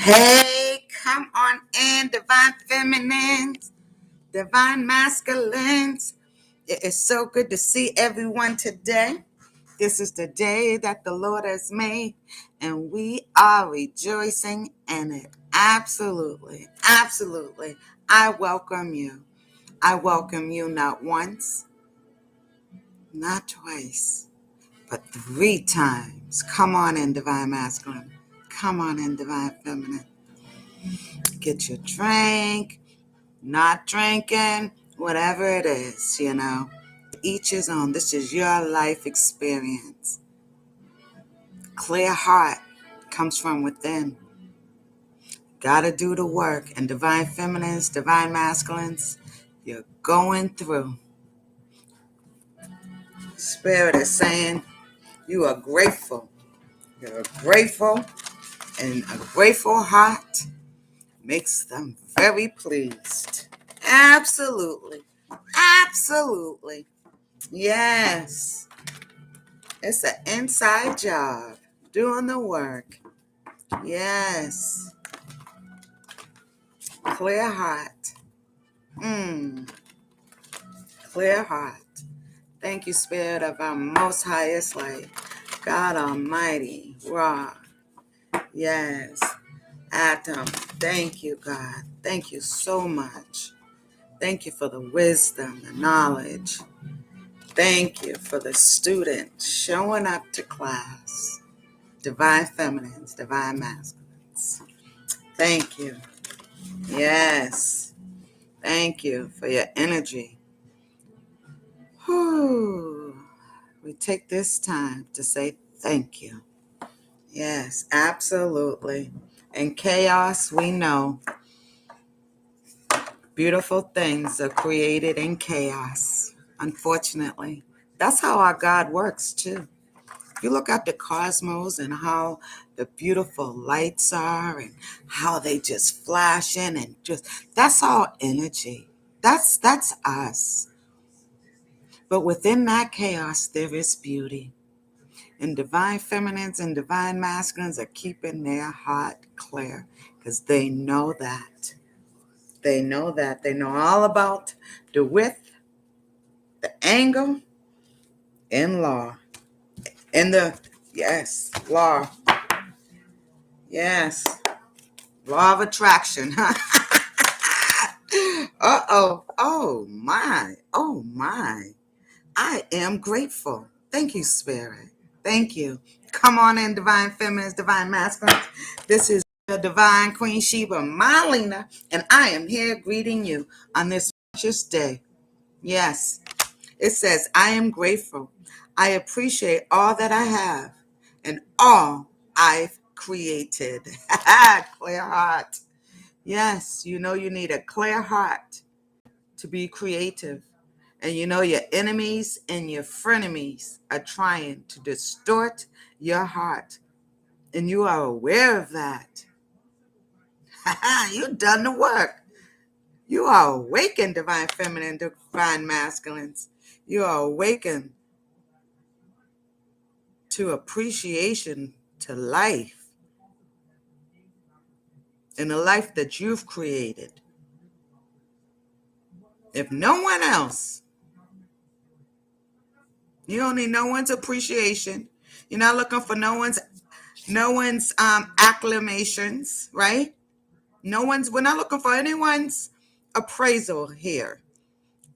Hey, come on in, divine feminines, divine masculines. It is so good to see everyone today. This is the day that the Lord has made, and we are rejoicing in it. Absolutely, absolutely. I welcome you. I welcome you not once, not twice, but 3 times. Come on in, divine masculine. Come on in, divine feminine. Get your drink, not drinking, whatever it is. Each his own. This is your life experience. Clear heart comes from within. Gotta do the work. And divine feminines, divine masculines, you're going through. Spirit is saying you are grateful. You're grateful, and a grateful heart makes them very pleased. Absolutely. Absolutely. Yes. It's an inside job. Doing the work. Yes. Clear heart. Clear heart. Thank you, Spirit of our most highest light. God Almighty. Ra. Yes. Atom. Thank you, God. Thank you so much. Thank you for the wisdom, the knowledge. Thank you for the student showing up to class. Divine feminines, divine masculines. Thank you. Yes. Thank you for your energy. Whew. We take this time to say thank you. Yes, absolutely. In chaos, we know beautiful things are created in chaos. Unfortunately, that's how our God works too. If you look at the cosmos and how the beautiful lights are and how they just flash in and that's all energy. That's us. But within that chaos, there is beauty. And divine feminines and divine masculines are keeping their heart clear because they know that. They know that. They know all about the width, the angle, and law. And yes, law. Yes. Law of attraction. Uh-oh. Oh, my. Oh, my. I am grateful. Thank you, Spirit. Thank you. Come on in, divine feminines, divine masculines. This is the divine Queen Sheba Malina, and I am here greeting you on this precious day. Yes, it says, I am grateful. I appreciate all that I have and all I've created. Clear heart. Yes, you need a clear heart to be creative. And your enemies and your frenemies are trying to distort your heart. And you are aware of that. You've done the work. You are awakened, divine feminine, divine masculines. You are awakened to appreciation to life and the life that you've created. If no one else, you don't need no one's appreciation. You're not looking for no one's acclamations, right? We're not looking for anyone's appraisal here.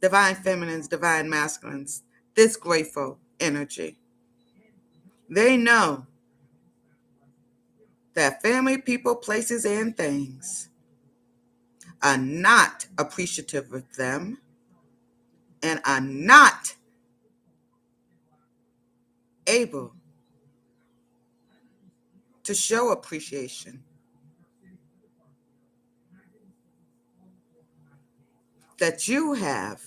Divine feminines, divine masculines, this grateful energy. They know that family, people, places, and things are not appreciative of them and are not able to show appreciation that you have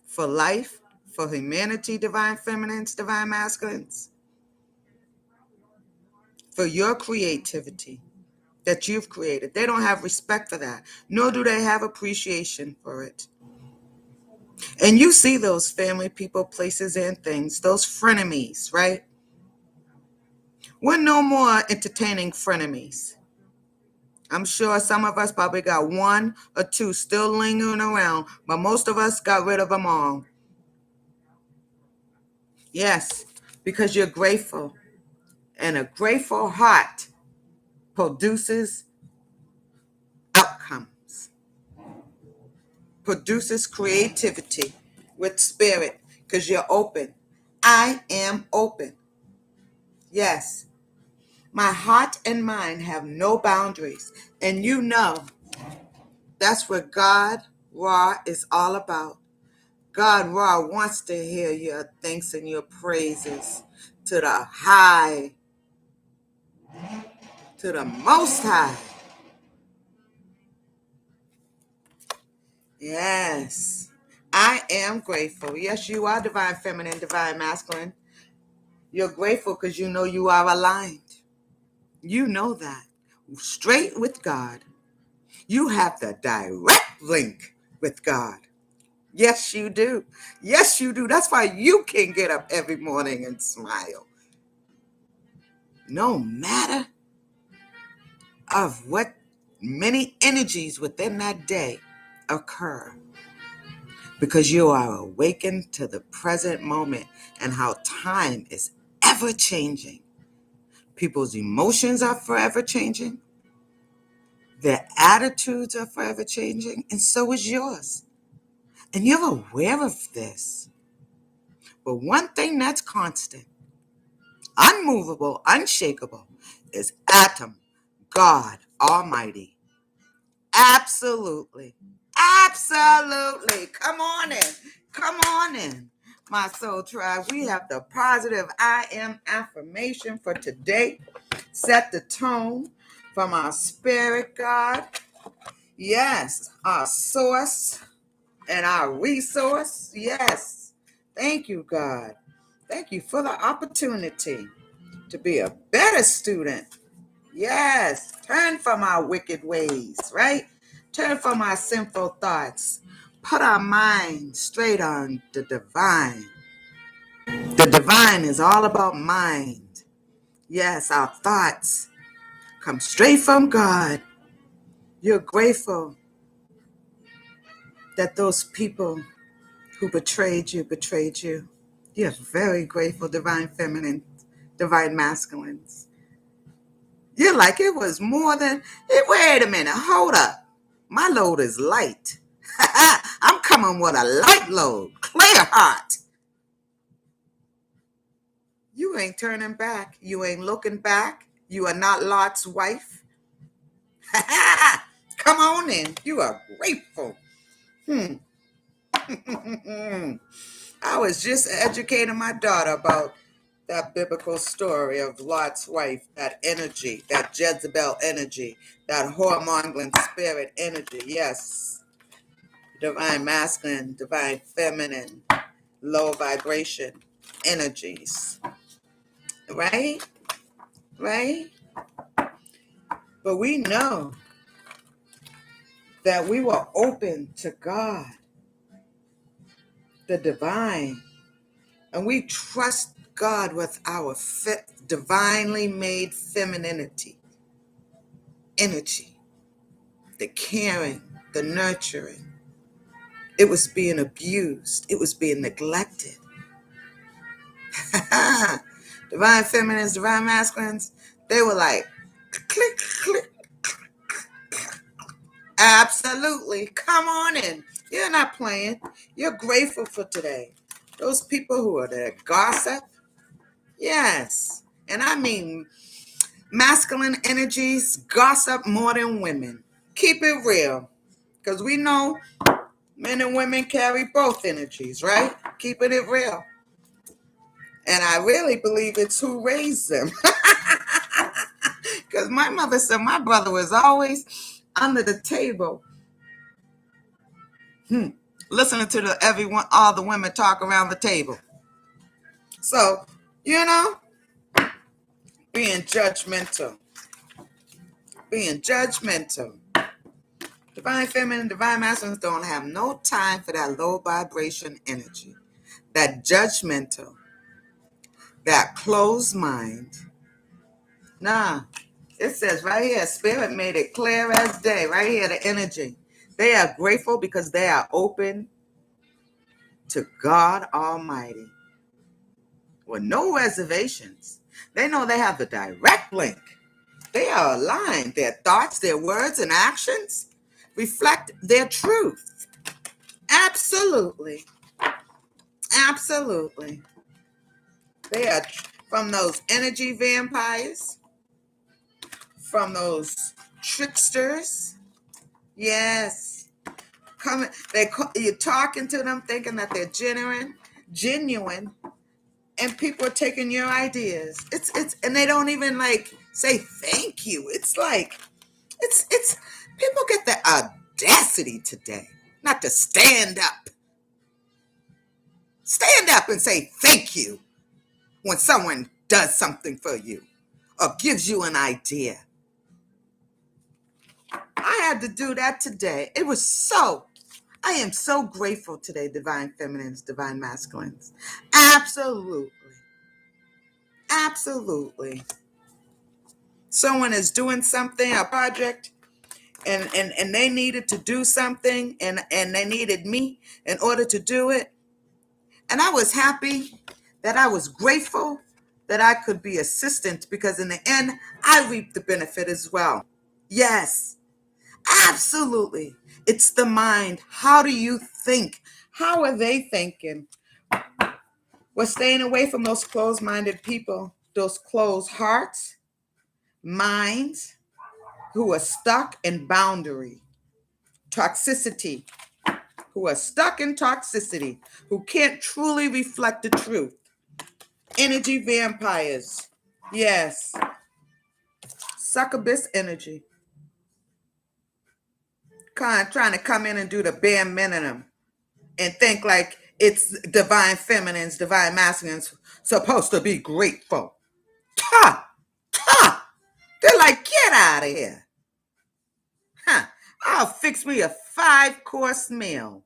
for life, for humanity, divine feminines, divine masculines, for your creativity that you've created. They don't have respect for that, nor do they have appreciation for it. And you see those family, people, places, and things, those frenemies, right? We're no more entertaining frenemies. I'm sure some of us probably got one or two still lingering around, but most of us got rid of them all. Yes, because you're grateful. And a grateful heart produces outcomes, produces creativity with spirit, because you're open. I am open. Yes, my heart and mind have no boundaries. And you know, that's what God Raw is all about. God Raw wants to hear your thanks and your praises to the high, to the most high. Yes, I am grateful. Yes, you are divine feminine, divine masculine. You're grateful because you know you are aligned. You know that. Straight with God. You have the direct link with God. Yes, you do. Yes, you do. That's why you can get up every morning and smile. No matter of what many energies within that day occur, because you are awakened to the present moment and how time is ever changing. People's emotions are forever changing. Their attitudes are forever changing, and so is yours. And you're aware of this. But one thing that's constant, unmovable, unshakable, is Atom, God Almighty. Absolutely. Absolutely. Come on in. Come on in, my soul tribe. We have the positive I am affirmation for today. Set the tone from our spirit God. Yes, our source and our resource. Yes. Thank you, God. Thank you for the opportunity to be a better student. Yes, turn from our wicked ways, right? Turn from our sinful thoughts. Put our mind straight on the divine. The divine is all about mind. Yes, our thoughts come straight from God. You're grateful that those people who betrayed you betrayed you. You're very grateful, divine feminine, divine masculines. You're like, it was more than, wait a minute, hold up. My load is light. I'm coming with a light load, clear heart. You ain't turning back. You ain't looking back. You are not Lot's wife. Come on in. You are grateful. I was just educating my daughter about that biblical story of Lot's wife, that energy, that Jezebel energy, that whoremongering spirit energy. Yes. Divine masculine, divine feminine, low vibration energies. Right? Right? But we know that we were open to God, the divine, and we trust God with our divinely made femininity, energy, the caring, the nurturing. It was being abused. It was being neglected. Divine feminines, divine masculines, they were like, click, click. Absolutely. Come on in. You're not playing. You're grateful for today. Those people who are there gossip. Yes. And I mean, masculine energies gossip more than women. Keep it real. Because we know men and women carry both energies, right? Keeping it real. And I really believe it's who raised them. Because my mother said my brother was always under the table. Listening to all the women talk around the table. So, being judgmental. Being judgmental. Divine feminine, divine masculine don't have no time for that low vibration energy. That judgmental, that closed mind. Nah, It says right here, Spirit made it clear as day. Right here, the energy. They are grateful because they are open to God Almighty with no reservations. They know they have the direct link. They are aligned. Their thoughts, their words, and actions reflect their truth. Absolutely. Absolutely. They are from those energy vampires, from those tricksters. Yes. You're talking to them thinking that they're genuine, and people are taking your ideas. It's and they don't even like say thank you. It's like it's people get the audacity today not to stand up and say thank you when someone does something for you or gives you an idea. I had to do that today. I am so grateful today, divine feminines, divine masculines. Absolutely. Absolutely. Someone is doing something, a project, and they needed to do something, and they needed me in order to do it. And I was happy that I was grateful that I could be assistant, because in the end, I reap the benefit as well. Yes, absolutely. It's the mind. How do you think? How are they thinking? We're staying away from those closed-minded people, those closed hearts, minds, who are stuck in boundary, toxicity, who are stuck in toxicity, who can't truly reflect the truth. Energy vampires. Yes. Succubus energy. Trying to come in and do the bare minimum and think like it's divine feminines, divine masculines supposed to be grateful. Ta! Ta! They're like, get out of here. Huh. I'll fix me a 5-course meal.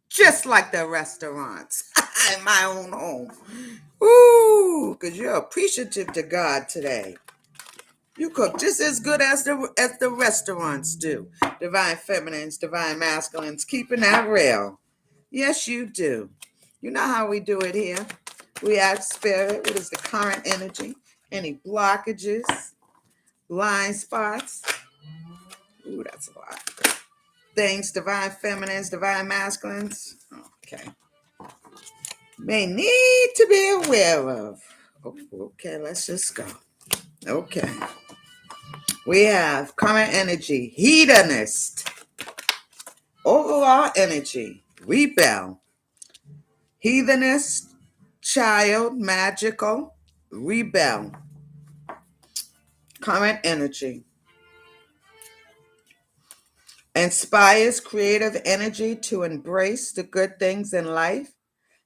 Just like the restaurants in my own home. Ooh, because you're appreciative to God today. You cook just as good as the restaurants do. Divine feminines, divine masculines, keeping that real. Yes, you do. You know how we do it here. We ask spirit, what is the current energy? Any blockages, blind spots? Ooh, that's a lot. Things, divine feminines, divine masculines. Okay. May need to be aware of. Oh, okay, let's just go. Okay. We have current energy, hedonist, overall energy, rebel, heathenist, child, magical, rebel, current energy, inspires creative energy to embrace the good things in life,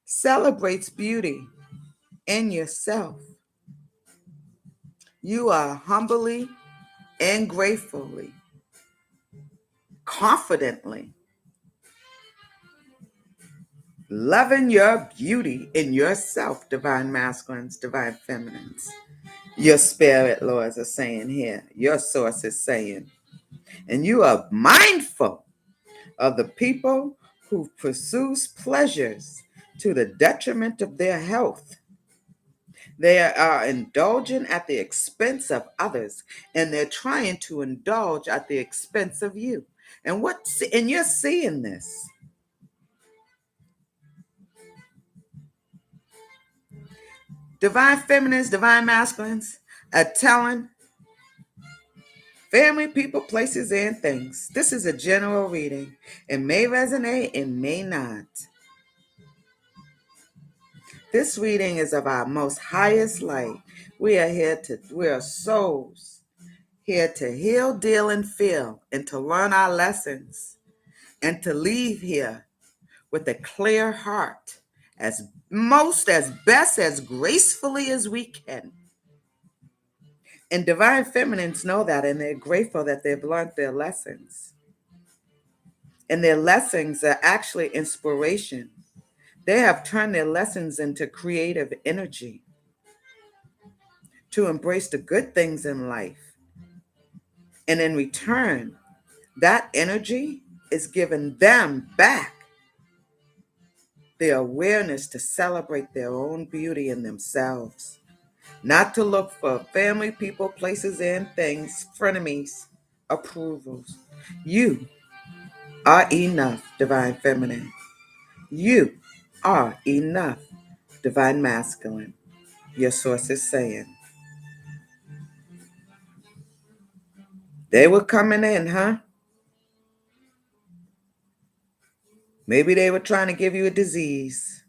celebrates beauty in yourself. You are humbly and gratefully, confidently loving your beauty in yourself, divine masculines, divine feminines. Your spirit lords are saying here, your source is saying, and you are mindful of the people who pursues pleasures to the detriment of their health. They are indulging at the expense of others, and they're trying to indulge at the expense of you. And you're seeing this. Divine feminines, divine masculines are telling family, people, places, and things. This is a general reading. It may resonate, it may not. This reading is of our most highest light. We are souls here to heal, deal, and feel, and to learn our lessons, and to leave here with a clear heart, as best, as gracefully as we can. And divine feminines know that, and they're grateful that they've learned their lessons. And their lessons are actually inspiration. They have turned their lessons into creative energy to embrace the good things in life. And in return, that energy is given them back the awareness to celebrate their own beauty in themselves, not to look for family, people, places, and things, frenemies, approvals. You are enough, Divine Feminine. You are enough, Divine Masculine. Your source is saying. They were coming in, huh? Maybe they were trying to give you a disease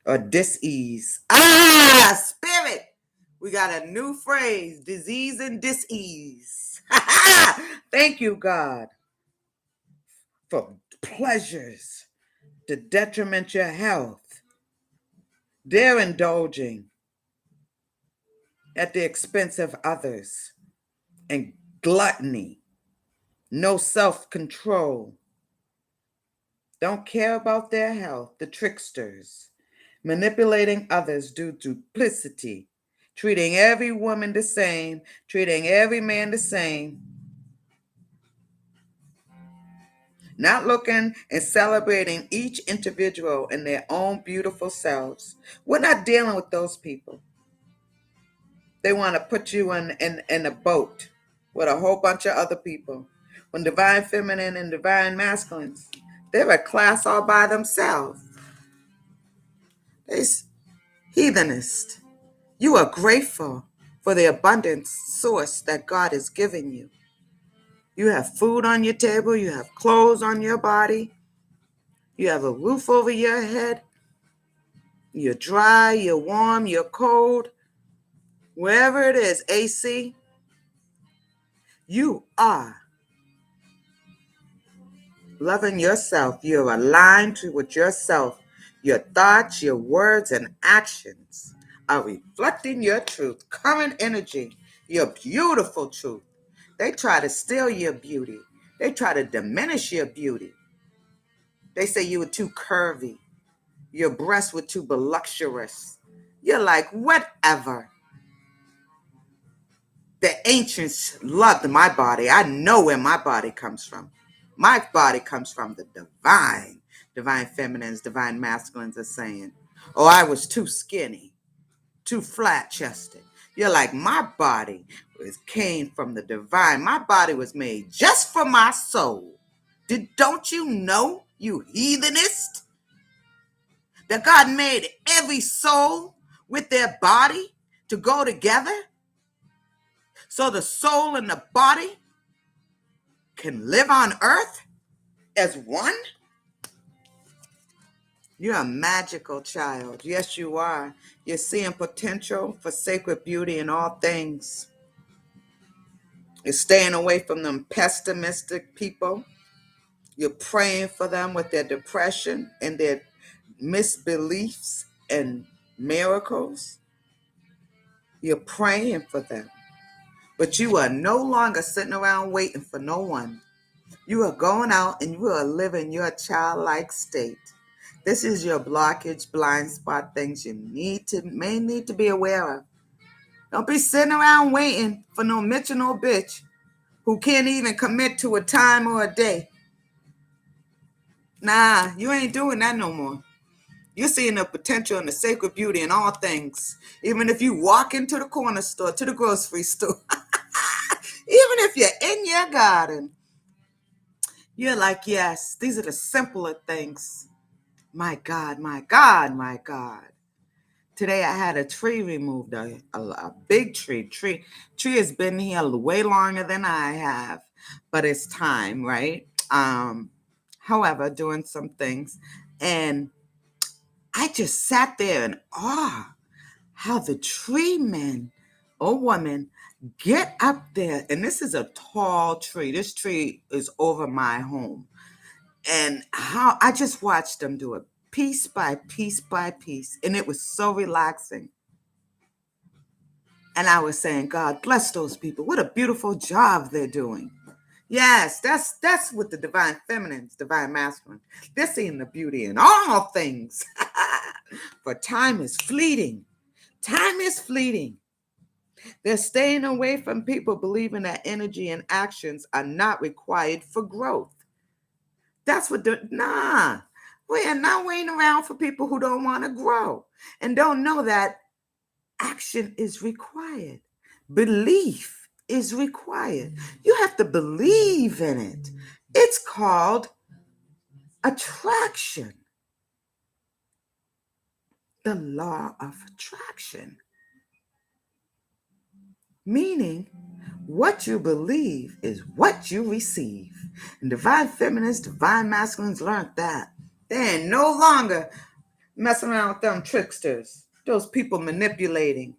or dis-ease. Ah, spirit. We got a new phrase, disease and dis-ease. Thank you, God, for pleasures to detriment your health. They're indulging at the expense of others and gluttony, no self-control. Don't care about their health, the tricksters, manipulating others due to duplicity, treating every woman the same, treating every man the same, not looking and celebrating each individual in their own beautiful selves. We're not dealing with those people. They want to put you in a boat with a whole bunch of other people. When Divine Feminine and Divine Masculines, they're a class all by themselves. They're heathenist. You are grateful for the abundant source that God has given you. You have food on your table, you have clothes on your body, you have a roof over your head, you're dry, you're warm, you're cold, wherever it is, AC, you are loving yourself. You're aligned with yourself. Your thoughts, your words, and actions are reflecting your truth, current energy, your beautiful truth. They try to steal your beauty. They try to diminish your beauty. They say you were too curvy. Your breasts were too voluptuous. You're like, whatever. The ancients loved my body. I know where my body comes from. My body comes from the divine. Divine feminines, divine masculines are saying, oh, I was too skinny, too flat chested. You're like, my body came from the divine. My body was made just for my soul. Don't you know, you heathenist, that God made every soul with their body to go together? So the soul and the body can live on earth as one? You're a magical child. Yes, you are. You're seeing potential for sacred beauty in all things. You're staying away from them pessimistic people. You're praying for them with their depression and their misbeliefs and miracles. You're praying for them. But you are no longer sitting around waiting for no one. You are going out and you are living your childlike state. This is your blockage, blind spot, things you may need to be aware of. Don't be sitting around waiting for no Mitch or no bitch who can't even commit to a time or a day. Nah, you ain't doing that no more. You're seeing the potential and the sacred beauty in all things. Even if you walk into the corner store, to the grocery store, even if you're in your garden, you're like, yes, these are the simpler things. My God, my God, my God. Today I had a tree removed, a big tree. Tree has been here way longer than I have, but it's time, right? However, doing some things, and I just sat there in awe how the tree men or woman get up there, and this is a tall tree. This tree is over my home, and how I just watched them do it piece by piece by piece, and it was so relaxing. And I was saying, God bless those people. What a beautiful job they're doing. Yes, that's what the divine feminines, divine masculine. They're seeing the beauty in all things. For time is fleeting. Time is fleeting. They're staying away from people believing that energy and actions are not required for growth. That's what nah. We are not waiting around for people who don't want to grow and don't know that action is required. Belief is required. You have to believe in it. It's called attraction. The law of attraction. Meaning, what you believe is what you receive. And divine feminines, divine masculines learned that. They ain't no longer messing around with them tricksters, those people manipulating.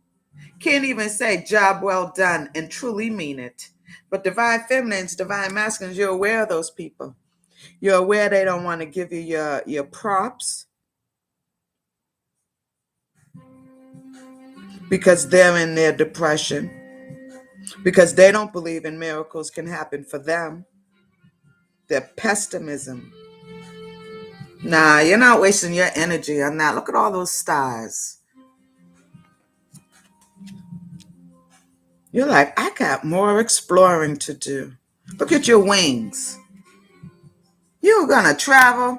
Can't even say job well done and truly mean it. But divine feminines, divine masculines, you're aware of those people. You're aware they don't want to give you your props because they're in their depression, because they don't believe in miracles can happen for them. Their pessimism. Nah, you're not wasting your energy on that. Look at all those stars. You're like, I got more exploring to do. Look at your wings. You're going to travel.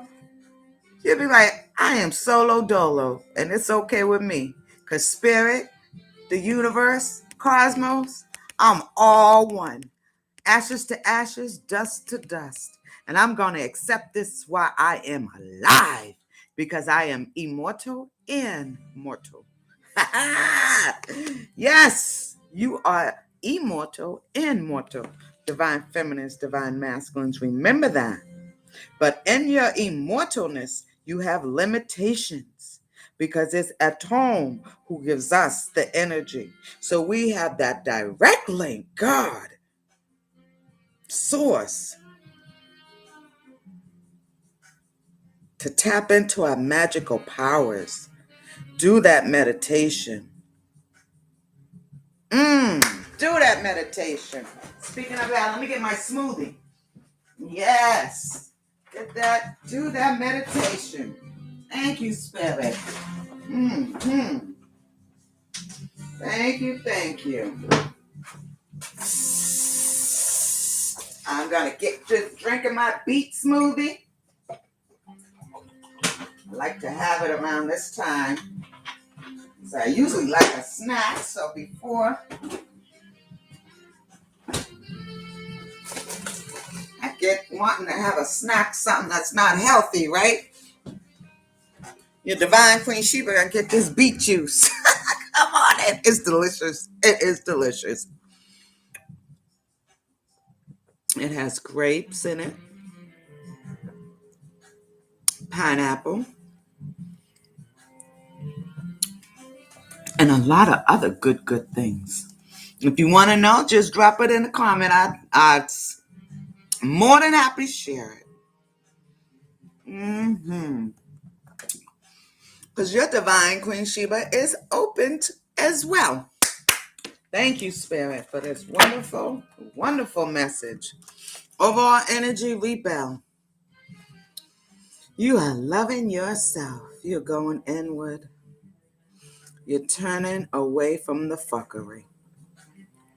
You'll be like, I am solo dolo, and it's okay with me. Because spirit, the universe, cosmos, I'm all one. Ashes to ashes, dust to dust. And I'm going to accept this while I am alive. Because I am immortal and mortal. Yes, you are immortal and mortal. Divine feminines, divine masculines. Remember that. But in your immortalness, you have limitations because it's Atom who gives us the energy. So we have that direct link, God, source, to tap into our magical powers. Do that meditation. Do that meditation. Speaking of that, let me get my smoothie. Yes. Get that. Do that meditation. Thank you, Spirit. Thank you, thank you. I'm going to get just drinking my beet smoothie. I like to have it around this time. So I usually like a snack, so before I get wanting to have a snack, something that's not healthy, right? Your divine Queen Sheba gonna get this beet juice. Come on, it's delicious. It is delicious. It has grapes in it, pineapple, and a lot of other good things. If you want to know, just drop it in the comment. I'd more than happy to share it. Because your divine Queen Sheba is open as well. Thank you, Spirit, for this wonderful, wonderful message. Overall energy rebel. You are loving yourself. You're going inward. You're turning away from the fuckery.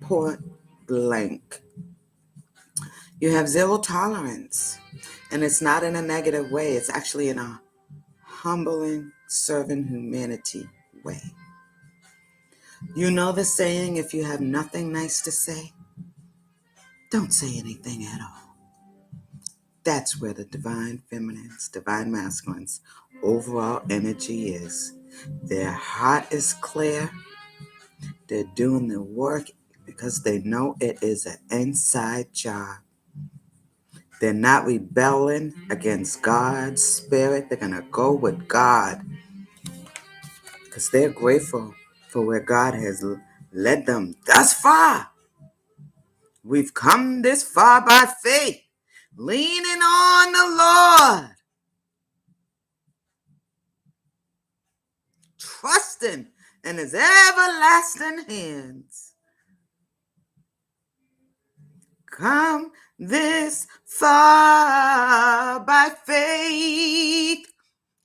Point blank. You have zero tolerance. And it's not in a negative way. It's actually in a humbling, serving humanity way. You know the saying, if you have nothing nice to say, don't say anything at all. That's where the divine feminines, divine masculines, overall energy is. Their heart is clear. They're doing the work because they know it is an inside job. They're not rebelling against God's spirit. They're going to go with God because they're grateful for where God has led them thus far. We've come this far by faith, leaning on the Lord, trusting in his everlasting hands. Come this far by faith.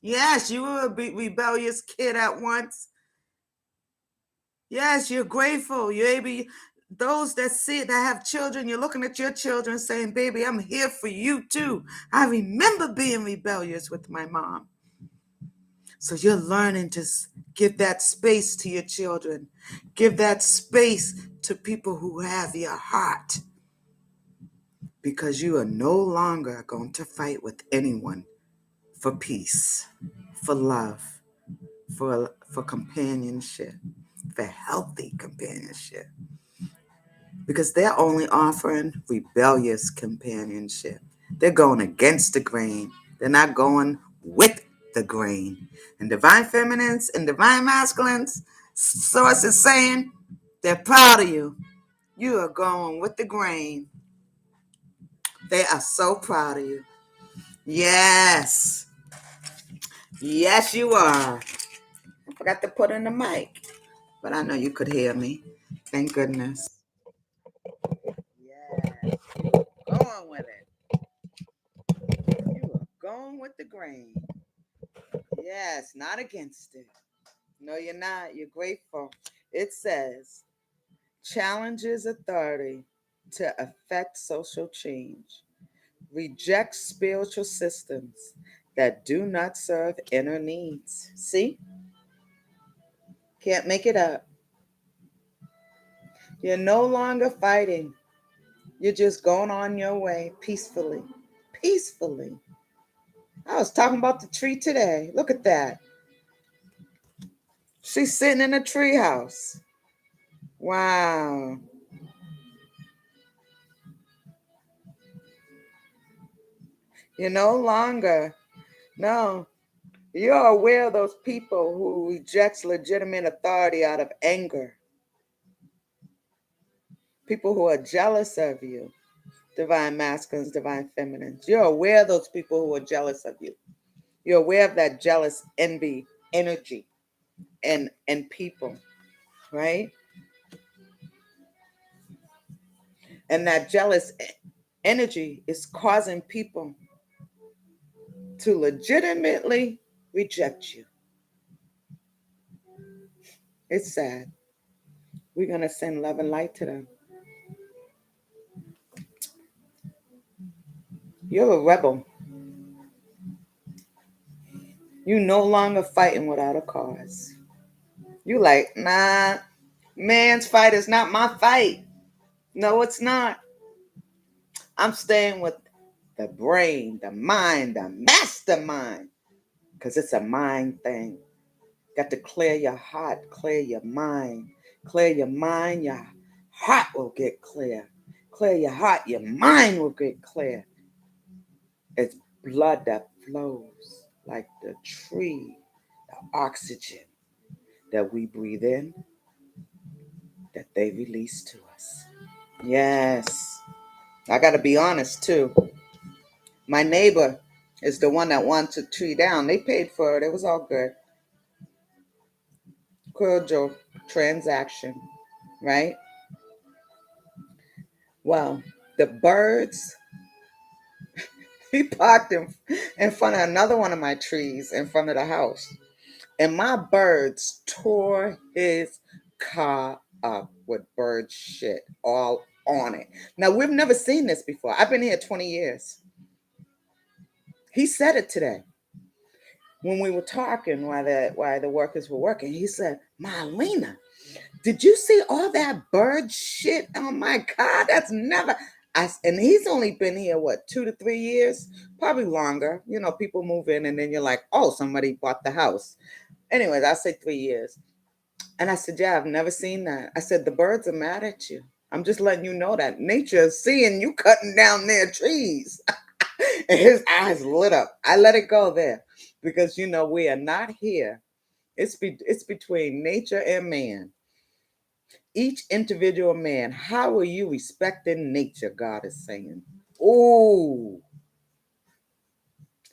Yes, you were a rebellious kid at once. Yes, you're grateful. You're able, those that see it, that have children, you're looking at your children saying, baby, I'm here for you too. I remember being rebellious with my mom. So you're learning to give that space to your children. Give that space to people who have your heart. Because you are no longer going to fight with anyone for peace, for love, for companionship, for healthy companionship. Because they're only offering rebellious companionship. They're going against the grain. They're not going with the grain. And divine feminines and divine masculines, source is saying, they're proud of you. You are going with the grain. They are so proud of you. Yes. Yes, you are. I forgot to put in the mic, but I know you could hear me. Thank goodness. Yes. Going with it. You are going with the grain. Yes, not against it. No, you're not. You're grateful. It says, challenges authority to affect social change. Reject spiritual systems that do not serve inner needs. See? Can't make it up. You're no longer fighting. You're just going on your way peacefully. Peacefully. I was talking about the tree today. Look at that. She's sitting in a tree house. Wow. You're no longer, no. You're aware of those people who rejects legitimate authority out of anger. People who are jealous of you. Divine masculines, divine feminines. You're aware of those people who are jealous of you. You're aware of that jealous envy energy and people, right? And that jealous energy is causing people to legitimately reject you. It's sad. We're going to send love and light to them. You're a rebel. You no longer fighting without a cause. You like, nah, man's fight is not my fight. No, it's not. I'm staying with the brain, the mind, the mastermind. Because it's a mind thing. Got to clear your heart, clear your mind. Clear your mind, your heart will get clear. Clear your heart, your mind will get clear. It's blood that flows like the tree, the oxygen that we breathe in, that they release to us. Yes. I got to be honest too. My neighbor is the one that wants a tree down. They paid for it. It was all good. Cordial transaction, right? Well, the birds, he parked in front of another one of my trees in front of the house. And my birds tore his car up with bird shit all on it. Now, we've never seen this before. I've been here 20 years. He said it today. When we were talking while the workers were working, he said, Marlena, did you see all that bird shit on my car? That's never. And he's only been here, 2 to 3 years? Probably longer. You know, people move in and then you're like, oh, somebody bought the house. Anyways, I say 3 years. And I said, yeah, I've never seen that. I said, the birds are mad at you. I'm just letting you know that nature is seeing you cutting down their trees. And his eyes lit up. I let it go there because, we are not here. It's between nature and man. Each individual man, how are you respecting nature, God is saying? Oh,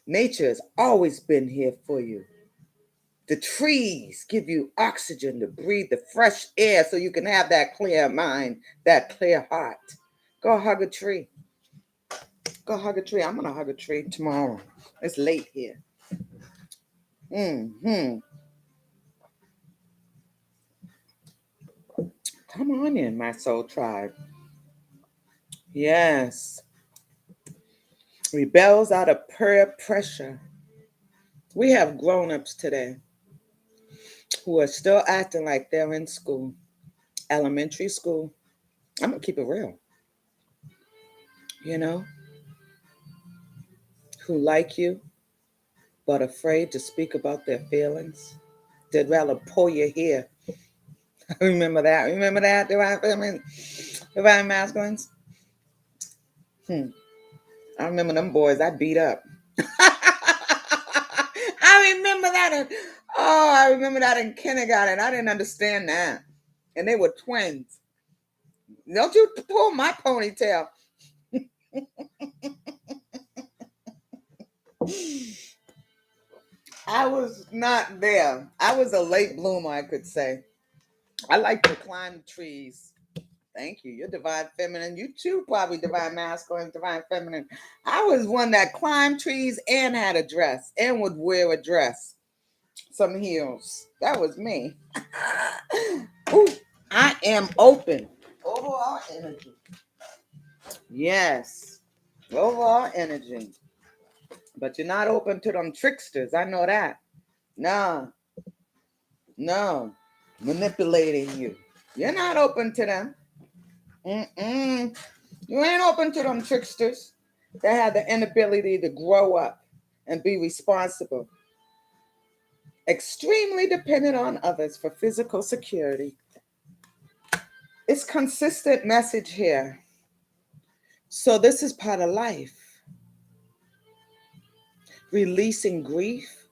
nature has always been here for you. The trees give you oxygen to breathe the fresh air so you can have that clear mind, that clear heart. Go hug a tree. Go hug a tree. I'm going to hug a tree tomorrow. It's late here. Come on in, my soul tribe. Yes. Rebels out of peer pressure. We have grown-ups today who are still acting like they're in school, elementary school. I'm going to keep it real. You know, who like you, but afraid to speak about their feelings. They'd rather pull your hair. Remember that? Remember that? Divine masculines? I remember them boys I beat up. I remember that. I remember that in kindergarten. I didn't understand that. And they were twins. Don't you pull my ponytail. I was not there. I was a late bloomer, I could say. I like to climb trees. Thank you. You're divine feminine. You too, probably divine masculine, divine feminine. I was one that climbed trees and had a dress and would wear a dress, some heels. That was me. Ooh, I am open. Overall energy. Yes. Overall energy. But you're not open to them tricksters. I know that. No. No. Manipulating you. You're not open to them. Mm-mm. You ain't open to them tricksters that have the inability to grow up and be responsible. Extremely dependent on others for physical security. It's consistent message here. So this is part of life. Releasing grief,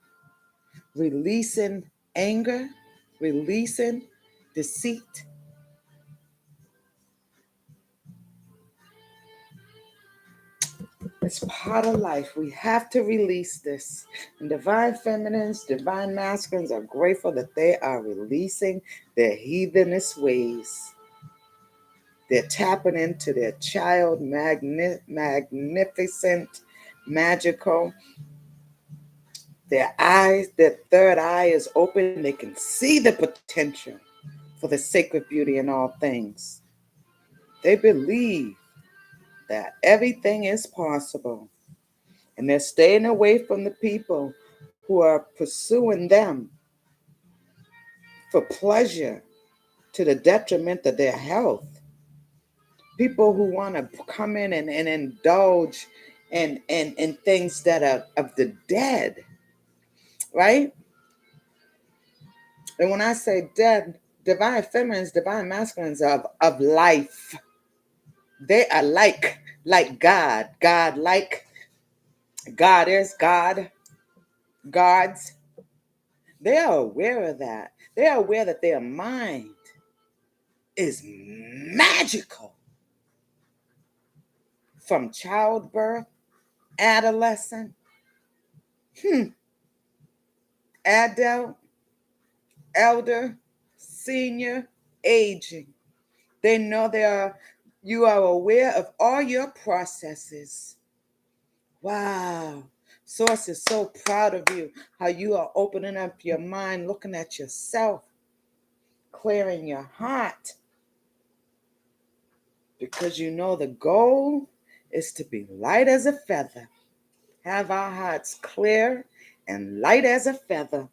releasing anger, releasing deceit. It's part of life. We have to release this. And divine feminines, divine masculines are grateful that they are releasing their heathenish ways. They're tapping into their child magnificent, magical. Their eyes, their third eye is open. They can see the potential for the sacred beauty in all things. They believe that everything is possible. And they're staying away from the people who are pursuing them for pleasure to the detriment of their health. People who want to come in and indulge in things that are of the dead, right? And when I say dead, divine feminines, divine masculines of life, they are like God. God like goddess, God, gods. They are aware of that. They are aware that their mind is magical from childbirth, adolescent, adult, elder, senior, aging. They know you are aware of all your processes. Wow. Source is so proud of you, how you are opening up your mind, looking at yourself, clearing your heart. Because you know the goal is to be light as a feather. Have our hearts clear and light as a feather.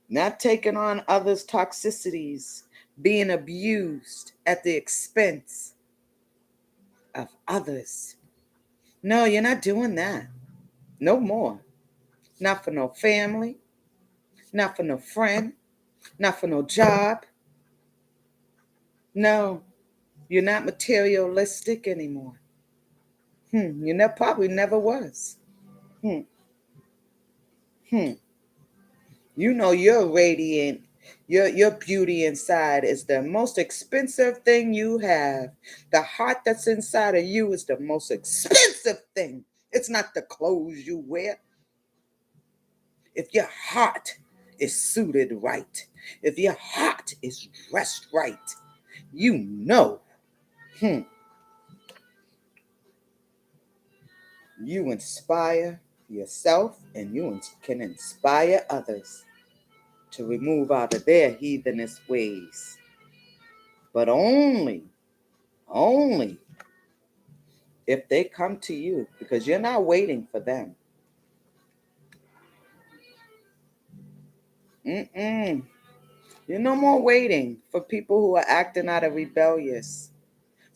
Not taking on others' toxicities, being abused at the expense of others. No, you're not doing that. No more. Not for no family, not for no friend, not for no job. No, you're not materialistic anymore. Probably never was. Hmm. Hmm. You know you're radiant. Your beauty inside is the most expensive thing you have. The heart that's inside of you is the most expensive thing. It's not the clothes you wear. If your heart is suited right, if your heart is dressed right, you know, hmm, you inspire yourself and you can inspire others to remove out of their heathenish ways. but only if they come to you, because you're not waiting for them. You're no more waiting for people who are acting out of rebellious,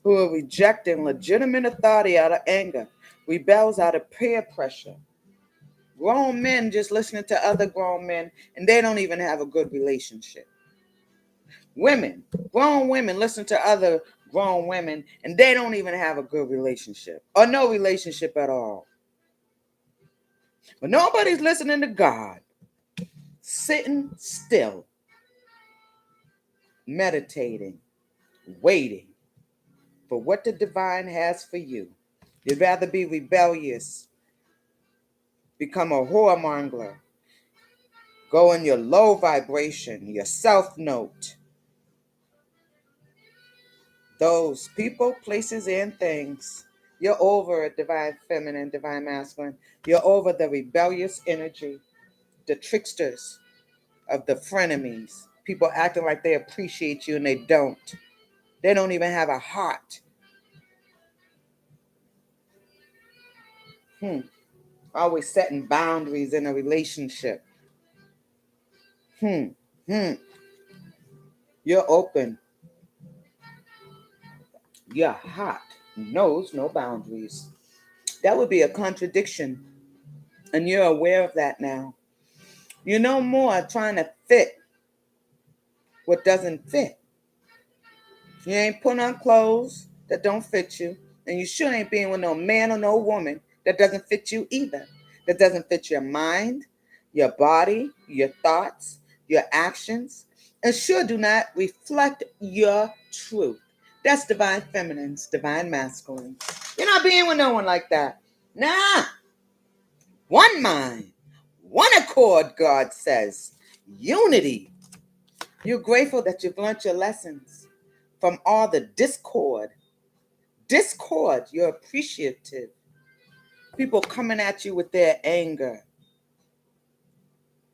who are rejecting legitimate authority out of anger, rebels out of peer pressure. Grown men just listening to other grown men, and they don't even have a good relationship. Grown women listen to other grown women, and they don't even have a good relationship, or no relationship at all. But nobody's listening to God, sitting still, meditating, waiting for what the divine has for you. You'd rather be rebellious, become a whoremonger, go in your low vibration, your self note. Those people, places, and things. You're over it, divine feminine, divine masculine. You're over the rebellious energy, the tricksters of the frenemies. People acting like they appreciate you and they don't. They don't even have a heart. Always setting boundaries in a relationship. You're open. You're hot. Knows no boundaries. That would be a contradiction. And you're aware of that now. You're no more trying to fit what doesn't fit. You ain't putting on clothes that don't fit you. And you sure ain't being with no man or no woman that doesn't fit you either. That doesn't fit your mind, your body, your thoughts, your actions, and sure do not reflect your truth. That's divine feminines, divine masculine. You're not being with no one like that. Nah. One mind, one accord, God says. Unity. You're grateful that you've learned your lessons from all the discord. You're appreciative. People coming at you with their anger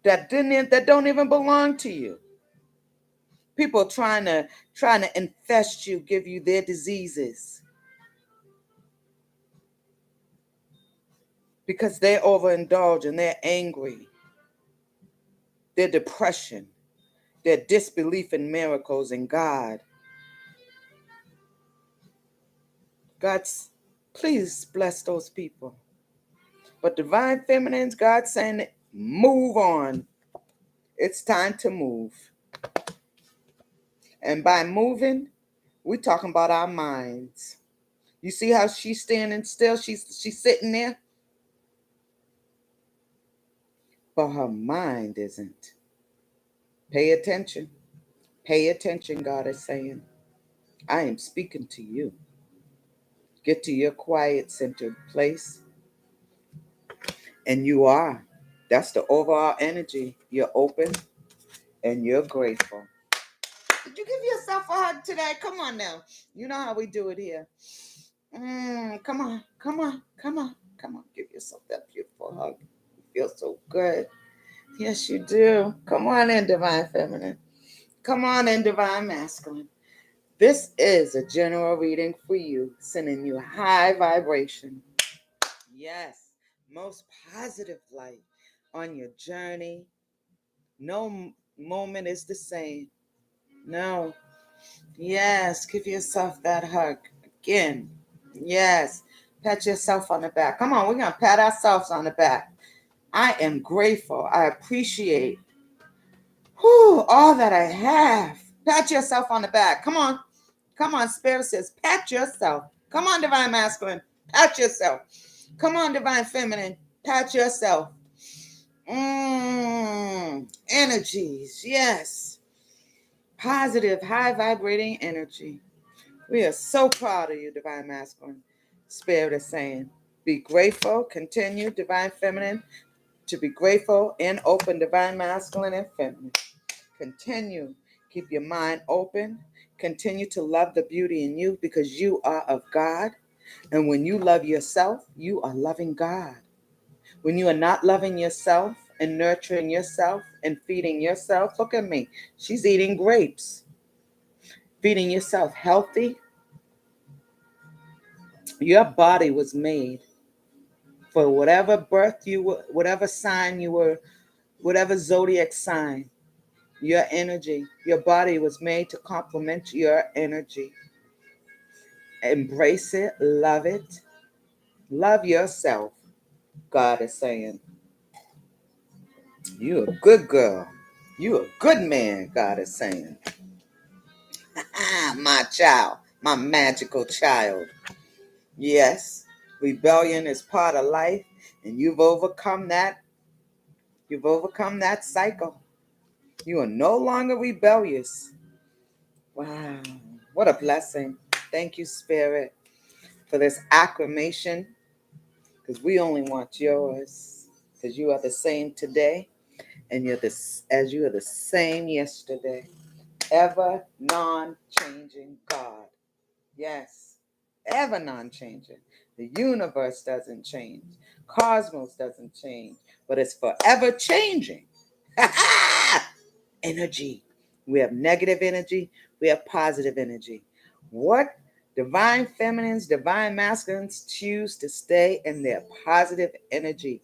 that don't even belong to you. People trying to infest you, give you their diseases because they're overindulged and they're angry. Their depression, their disbelief in miracles and God. God's, please bless those people. But divine feminines, God's saying, move on. It's time to move. And by moving, we're talking about our minds. You see how she's standing still? She's sitting there. But her mind isn't. Pay attention. Pay attention, God is saying. I am speaking to you. Get to your quiet, centered place. And you are. That's the overall energy. You're open and you're grateful. Did you give yourself a hug today? Come on now. You know how we do it here. Come on. Give yourself that beautiful hug. You feel so good. Yes, you do. Come on in, divine feminine. Come on in, divine masculine. This is a general reading for you, sending you high vibration. Yes, most positive light on your journey. No moment is the same. No. Yes, give yourself that hug again. Yes, pat yourself on the back. Come on, we're going to pat ourselves on the back. I am grateful. I appreciate all that I have. Pat yourself on the back. Come on. Come on, Spirit says, pat yourself. Come on, divine masculine, pat yourself. Come on, divine feminine, pat yourself. Energies, yes. Positive, high vibrating energy. We are so proud of you, divine masculine. Spirit is saying, be grateful, continue, divine feminine, to be grateful and open, divine masculine and feminine. Continue. Keep your mind open. Continue to love the beauty in you because you are of God. And when you love yourself, you are loving God. When you are not loving yourself and nurturing yourself and feeding yourself, look at me. She's eating grapes. feeding yourself healthy. Your body was made for whatever birth you were, whatever sign you were, whatever zodiac sign, your energy, your body was made to complement your energy. Embrace it, love yourself. God is saying, you a good girl. You a good man, God is saying. My child, my magical child. Yes, rebellion is part of life, and you've overcome that. You've overcome that cycle. You are no longer rebellious. Wow, what a blessing. Thank you, Spirit, for this acclamation, because we only want yours, because you are the same today, and as you are the same yesterday. Ever non-changing God. Yes, ever non-changing. The universe doesn't change. Cosmos doesn't change, but it's forever changing. Energy. We have negative energy. We have positive energy. What divine feminines, divine masculines choose to stay in their positive energy.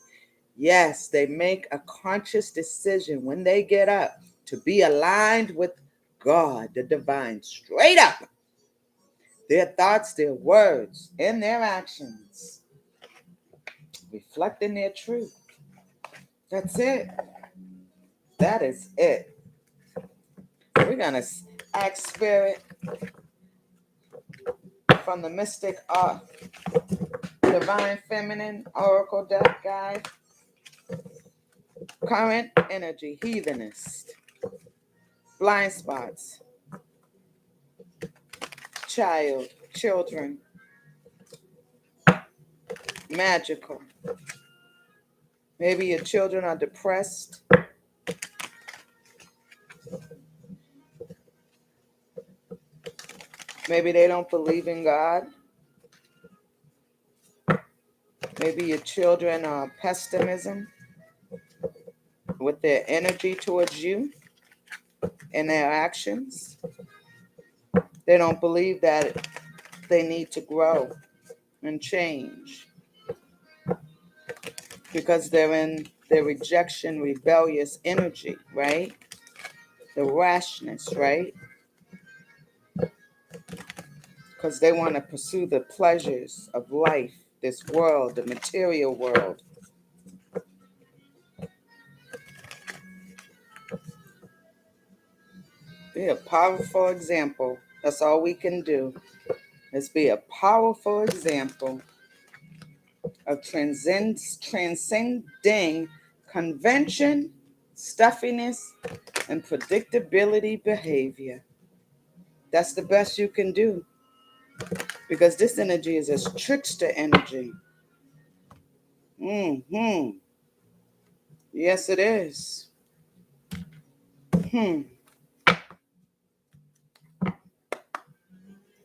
Yes, they make a conscious decision when they get up to be aligned with God, the divine, straight up. Their thoughts, their words, and their actions reflecting their truth. That's it. That is it. We're going to ask Spirit from the Mystic Divine Feminine Oracle Deck Guide. Current energy, heathenist, blind spots, children, magical. Maybe your children are depressed. Maybe they don't believe in God. Maybe your children are pessimism with their energy towards you and their actions. They don't believe that they need to grow and change because they're in their rejection, rebellious energy, right? The rashness, right? Because they want to pursue the pleasures of life, this world, the material world. Be a powerful example. That's all we can do, is be a powerful example of transcending convention, stuffiness, and predictability behavior. That's the best you can do, because this energy is a trickster energy. Yes, it is.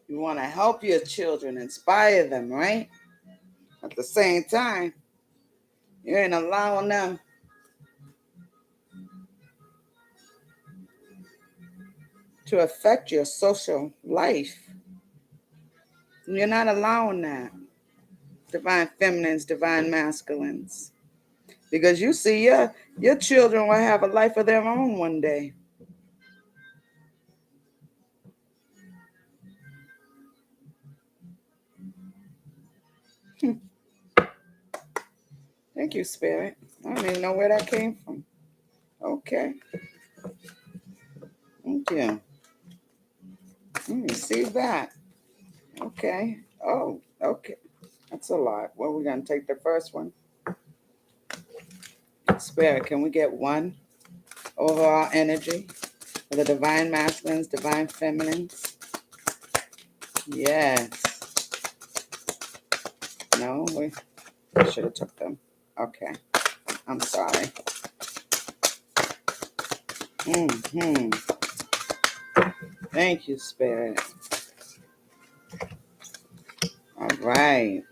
You want to help your children, inspire them, right? At the same time, you ain't allowing them to affect your social life. You're not allowing that. Divine feminines, divine masculines. Because you see, your children will have a life of their own one day. Thank you, Spirit. I don't even know where that came from. Okay. Thank you. Receive that. Okay. Oh, okay. That's a lot. Well, we're going to take the first one. Spirit, can we get one overall energy for the divine masculines, divine feminines? Yes. No, we should have took them. Okay. I'm sorry. Thank you, Spirit. All right.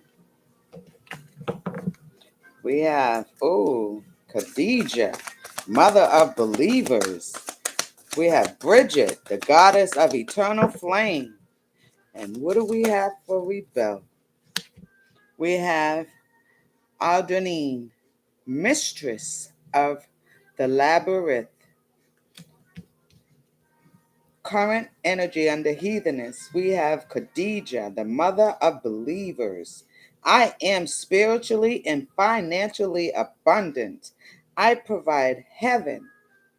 We have, Khadijah, mother of believers. We have Bridget, the goddess of eternal flame. And what do we have for rebel? We have Aldernine, mistress of the labyrinth, current energy under heathenness. We have Khadijah, the mother of believers. I am spiritually and financially abundant. I provide heaven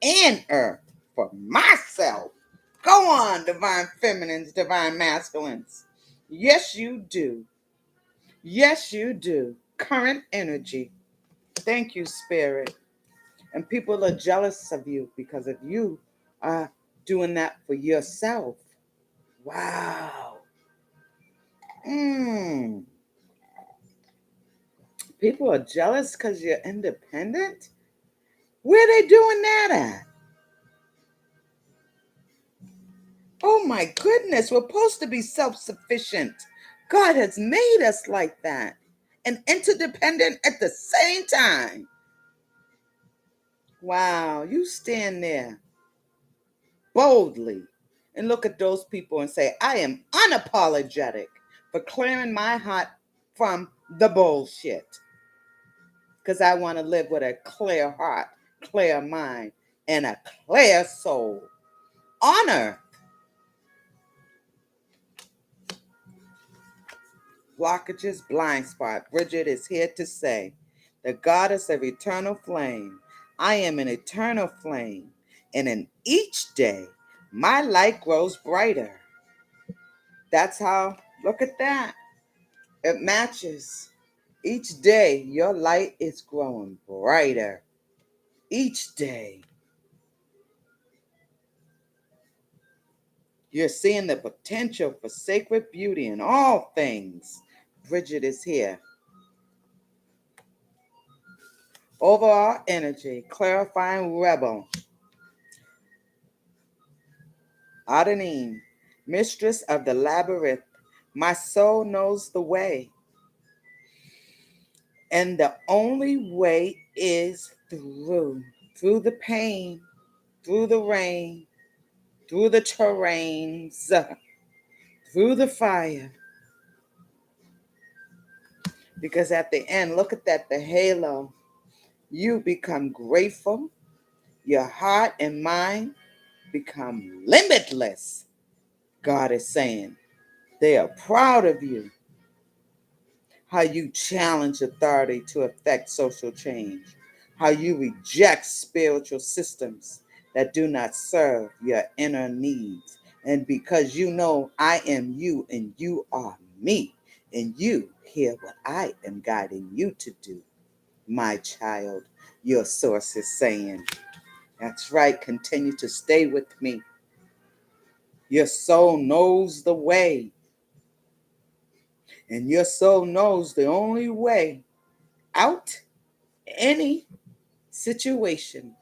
and earth for myself. Go on, divine feminines, divine masculines. Yes, you do. Yes, you do. Current energy. Thank you, Spirit. And people are jealous of you because of you are doing that for yourself. Wow. Mm. People are jealous because you're independent? Where are they doing that at? Oh my goodness, we're supposed to be self-sufficient. God has made us like that. And interdependent at the same time. Wow, you stand there boldly and look at those people and say, I am unapologetic for clearing my heart from the bullshit. Because I want to live with a clear heart, clear mind, and a clear soul. Honor. Blockages, blind spot. Bridget is here to say, the goddess of eternal flame. I am an eternal flame, and in each day, my light grows brighter. That's how, look at that. It matches. Each day, your light is growing brighter. Each day, you're seeing the potential for sacred beauty in all things. Bridget is here. Overall energy, clarifying rebel. Adenine, mistress of the labyrinth. My soul knows the way. And the only way is through. Through the pain, through the rain, through the terrains, through the fire. Because at the end, look at that, the halo. You become grateful. Your heart and mind become limitless. God is saying they are proud of you. How you challenge authority to affect social change. How you reject spiritual systems that do not serve your inner needs. And because you know I am you and you are me, and you hear what I am guiding you to do, my child, your source is saying. That's right, continue to stay with me. Your soul knows the way. And your soul knows the only way out any situation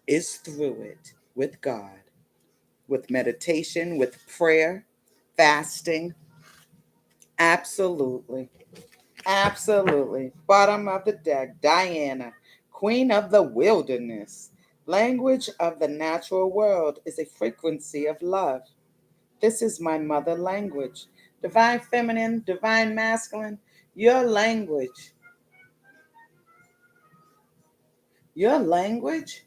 is through it with God, with meditation, with prayer, fasting. Absolutely. Absolutely. Bottom of the deck, Diana, Queen of the Wilderness. Language of the natural world is a frequency of love. This is my mother language. Divine feminine, divine masculine, your language. Your language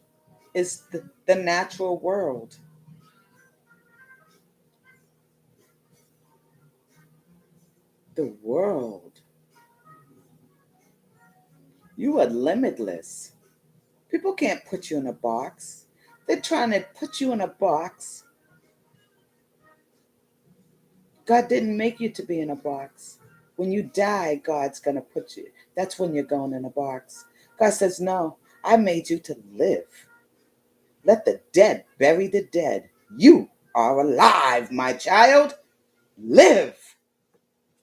is the natural world. The world. You are limitless. People can't put you in a box. They're trying to put you in a box. God didn't make you to be in a box. When you die, God's going to put you. That's when you're going in a box. God says, no, I made you to live. Let the dead bury the dead. You are alive, my child. Live.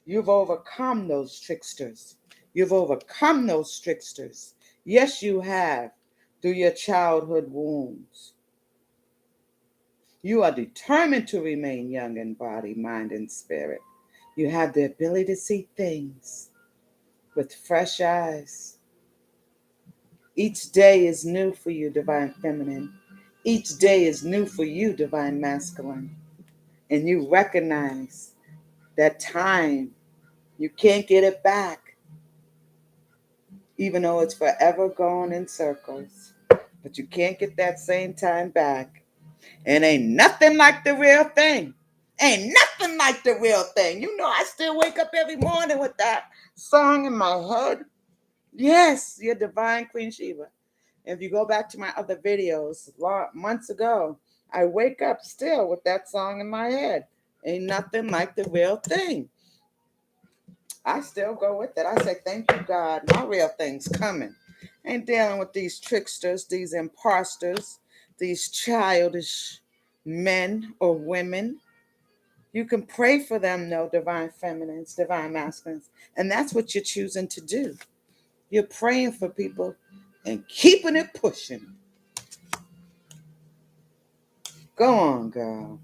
You've overcome those tricksters. You've overcome those tricksters. Yes, you have, through your childhood wounds. You are determined to remain young in body, mind, and spirit. You have the ability to see things with fresh eyes. Each day is new for you, divine feminine. Each day is new for you, divine masculine. And you recognize that time, you can't get it back, even though it's forever going in circles. But you can't get that same time back. And ain't nothing like the real thing. Ain't nothing like the real thing. You know, I still wake up every morning with that song in my head. Yes, you're divine Queen Sheba. If you go back to my other videos months ago, I wake up still with that song in my head. Ain't nothing like the real thing. I still go with it. I say, thank you, God. My real thing's coming. Ain't dealing with these tricksters, these imposters, these childish men or women. You can pray for them, no, divine feminines, divine masculines. And that's what you're choosing to do. You're praying for people and keeping it pushing. Go on, girl.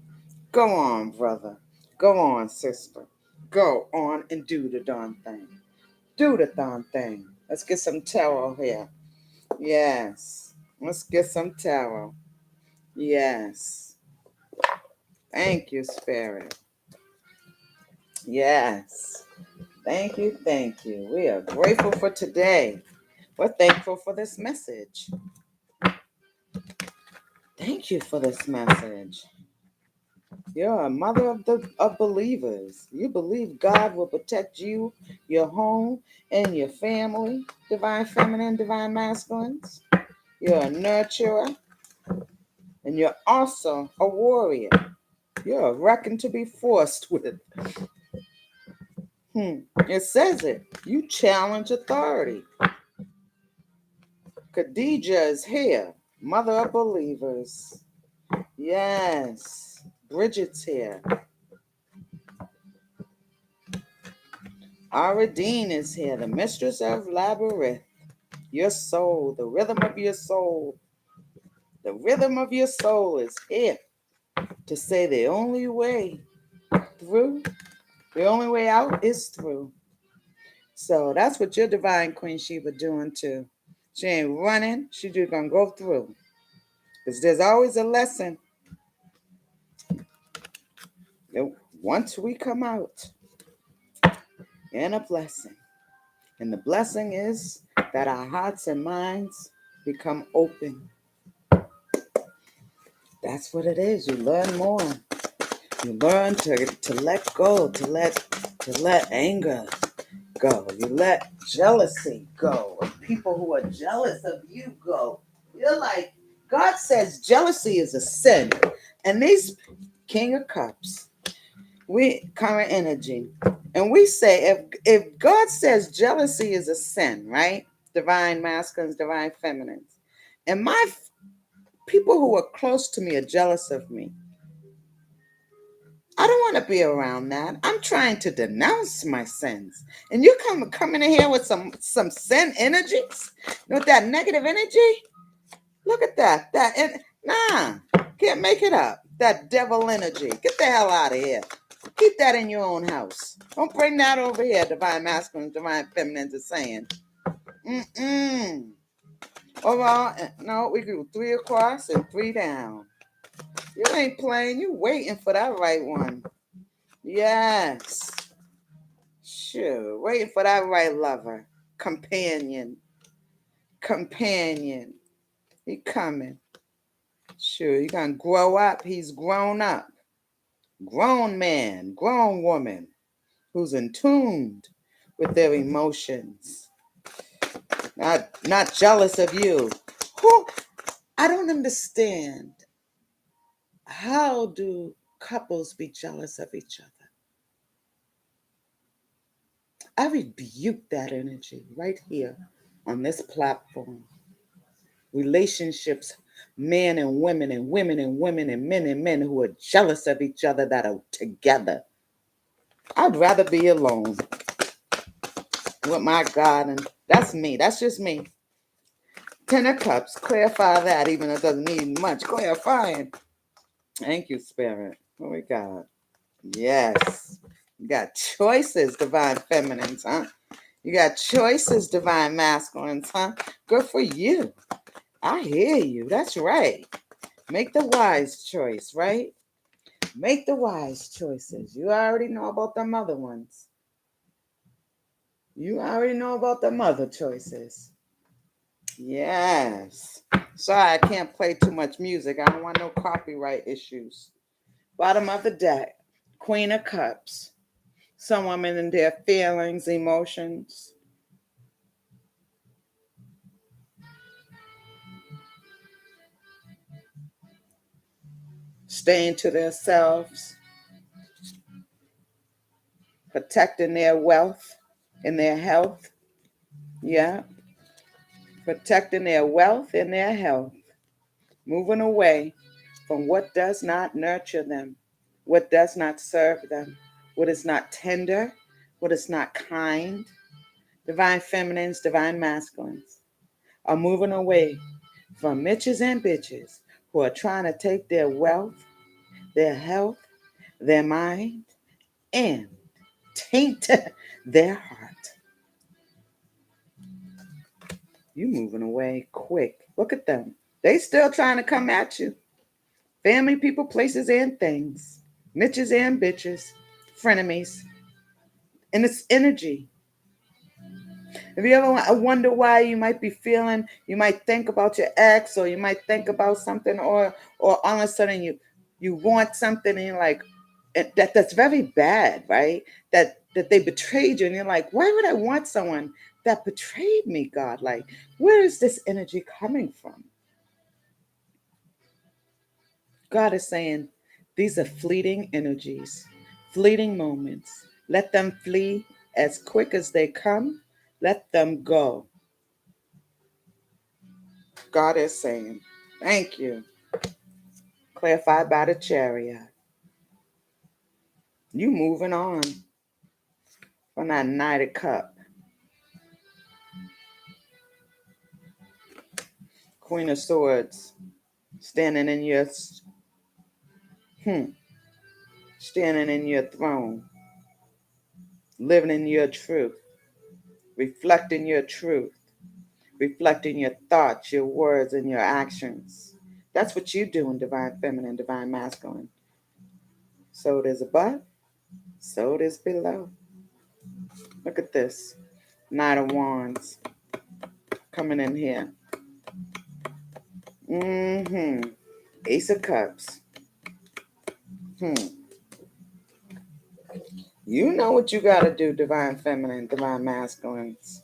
Go on, brother. Go on, sister. Go on and do the darn thing. Do the darn thing. Let's get some tarot here. Yes. Let's get some tarot. Yes. Thank you, Spirit. Yes. Thank you. Thank you. We are grateful for today. We're thankful for this message. Thank you for this message. You're a mother of believers. You believe God will protect you, your home, and your family. Divine feminine, divine masculines. You're a nurturer. And you're also a warrior. You're a reckon to be forced with. It says it. You challenge authority. Khadijah is here. Mother of believers. Yes. Bridget's here. Aradine is here. The mistress of labyrinth. Your soul. The rhythm of your soul. The rhythm of your soul is here to say the only way through, the only way out is through. So that's what your divine Queen Sheba doing too. She ain't running. She just gonna go through. Because there's always a lesson. Once we come out, and a blessing. And the blessing is that our hearts and minds become open. That's what it is. You learn more. You learn to let go, to let anger go. You let jealousy go. And people who are jealous of you go. You're like, God says jealousy is a sin. And these King of Cups, we current energy. And we say if God says jealousy is a sin, right? Divine masculines, divine feminines. And my people who are close to me are jealous of me. I don't want to be around that. I'm trying to denounce my sins. And you coming in here with some sin energies, with that negative energy. Look at that. Can't make it up. That devil energy. Get the hell out of here. Keep that in your own house. Don't bring that over here, divine masculine, divine feminine, is saying. Overall, no, we do 3 across and 3 down. You ain't playing. You waiting for that right one. Yes. Sure. Waiting for that right lover. Companion. He coming. Sure, he gonna grow up. He's grown up. Grown man, grown woman who's in tune with their emotions. Not jealous of you. I don't understand. How do couples be jealous of each other? I rebuke that energy right here on this platform. Relationships, men and women and women and women and men who are jealous of each other that are together. I'd rather be alone with my God, and that's me. That's just me. 10 of Cups, clarify that, even though it doesn't need much clarifying. Thank you, Spirit. What we got? Yes. You got choices, divine feminines, huh? You got choices, divine masculines, huh? Good for you. I hear you. That's right. Make the wise choice, right? Make the wise choices. You already know about them other ones. You already know about them other choices. Yes. Sorry, I can't play too much music. I don't want no copyright issues. Bottom of the deck, Queen of Cups. Some women in their feelings, emotions. Staying to themselves, protecting their wealth and their health. Yeah. Protecting their wealth and their health. Moving away from what does not nurture them, what does not serve them, what is not tender, what is not kind. Divine feminines, divine masculines are moving away from Mitches and bitches who are trying to take their wealth, their health, their mind, and taint their heart. You moving away quick. Look at them. They still trying to come at you. Family, people, places, and things. Mitches and bitches. Frenemies. And it's energy. If you ever wonder why you might be feeling, you might think about your ex, or you might think about something, or all of a sudden you want something and you're like, that's very bad, right? That they betrayed you, and you're like, why would I want someone that betrayed me, God? Like, where is this energy coming from? God is saying, these are fleeting energies, fleeting moments. Let them flee as quick as they come. Let them go. God is saying, thank you. Clarified by the chariot. You moving on from that Knight of Cup. Queen of Swords. Standing in your standing in your throne. Living in your truth. Reflecting your truth. Reflecting your thoughts, your words, and your actions. That's what you do in divine feminine, divine masculine. So it is above, so it is below. Look at this. Knight of Wands coming in here. Ace of Cups. You know what you got to do, divine feminine, divine masculines.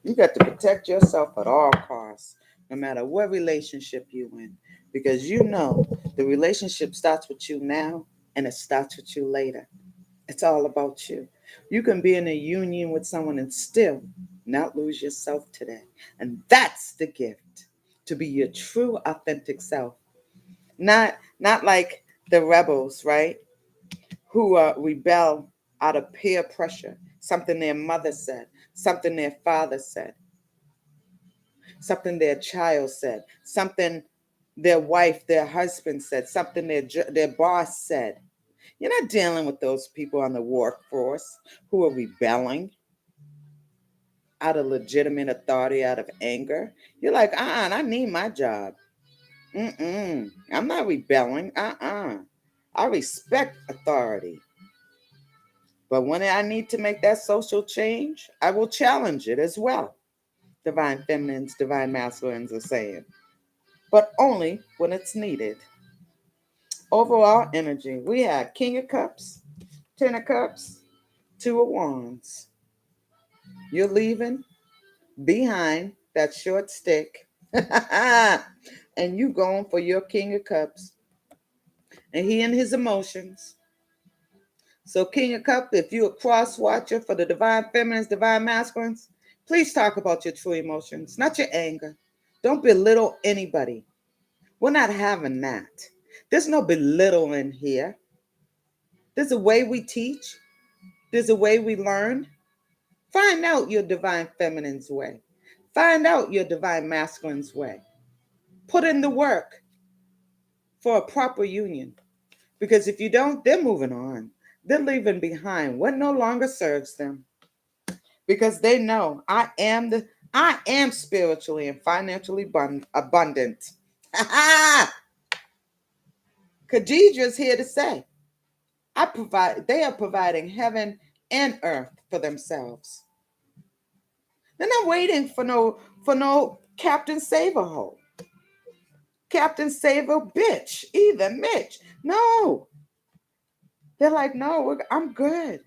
You got to protect yourself at all costs, no matter what relationship you in, because you know the relationship starts with you now and it starts with you later. It's all about you. You can be in a union with someone and still not lose yourself today. And that's the gift, to be your true, authentic self. Not like the rebels, right? Who rebel out of peer pressure, something their mother said, something their father said, something their child said, something their wife, their husband said, something their boss said. You're not dealing with those people on the workforce who are rebelling out of legitimate authority, out of anger. You're like, I need my job. I'm not rebelling. I respect authority. But when I need to make that social change, I will challenge it as well. Divine feminines, divine masculines are saying, but only when it's needed. Overall energy, we have King of Cups, Ten of Cups, Two of Wands. You're leaving behind that short stick, and you going for your King of Cups, and he and his emotions. So, King of Cups, if you're a cross watcher for the divine feminines, divine masculines, please talk about your true emotions, not your anger. Don't belittle anybody. We're not having that. There's no belittling here. There's a way we teach, there's a way we learn. Find out your divine feminine's way, find out your divine masculine's way. Put in the work for a proper union. Because if you don't, they're moving on. They're leaving behind what no longer serves them. Because they know I am spiritually and financially abundant. Khadija's here to say, they are providing heaven and earth for themselves. They're not waiting for no Captain Save-A-Hole. Captain Save-A bitch, either Mitch. No. They're like, no, I'm good.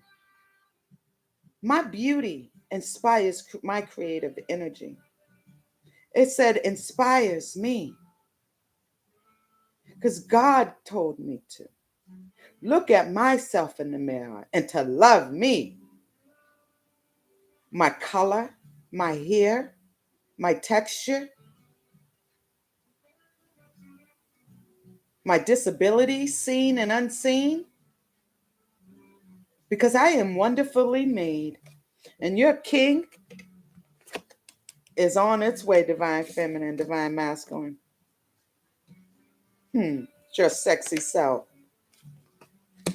My beauty inspires my creative energy. It said inspires me because God told me to look at myself in the mirror and to love me. My color, my hair, my texture, my disability, seen and unseen, because I am wonderfully made. And your king is on its way, divine feminine, divine masculine. It's your sexy self.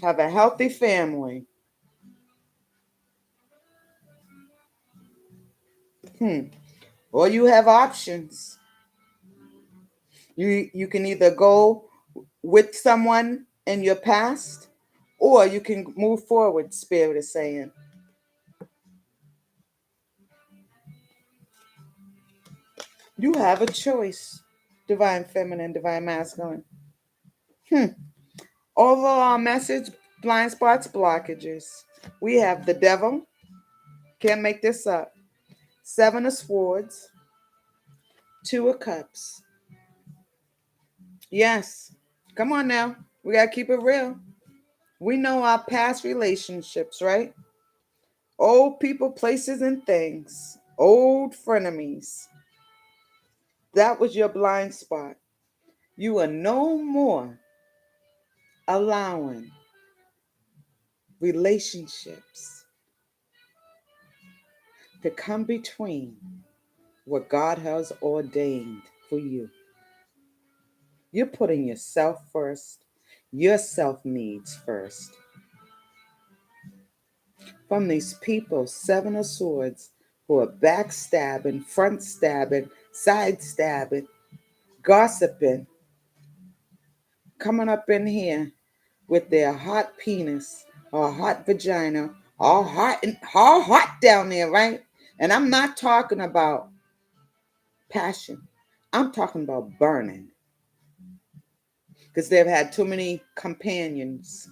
Have a healthy family. Or you have options. You can either go with someone in your past, or you can move forward, Spirit is saying. You have a choice, divine feminine, divine masculine. Overall message, blind spots, blockages. We have the devil. Can't make this up. 7 of swords. 2 of cups. Yes. Come on now. We got to keep it real. We know our past relationships, right? Old people, places, and things. Old frenemies. That was your blind spot. You are no more allowing relationships to come between what God has ordained for you. You're putting yourself first, your self needs first. From these people, 7 of swords, who are backstabbing, front stabbing, side stabbing, gossiping, coming up in here with their hot penis or hot vagina, all hot down there, right? And I'm not talking about passion. I'm talking about burning. Because they've had too many companions.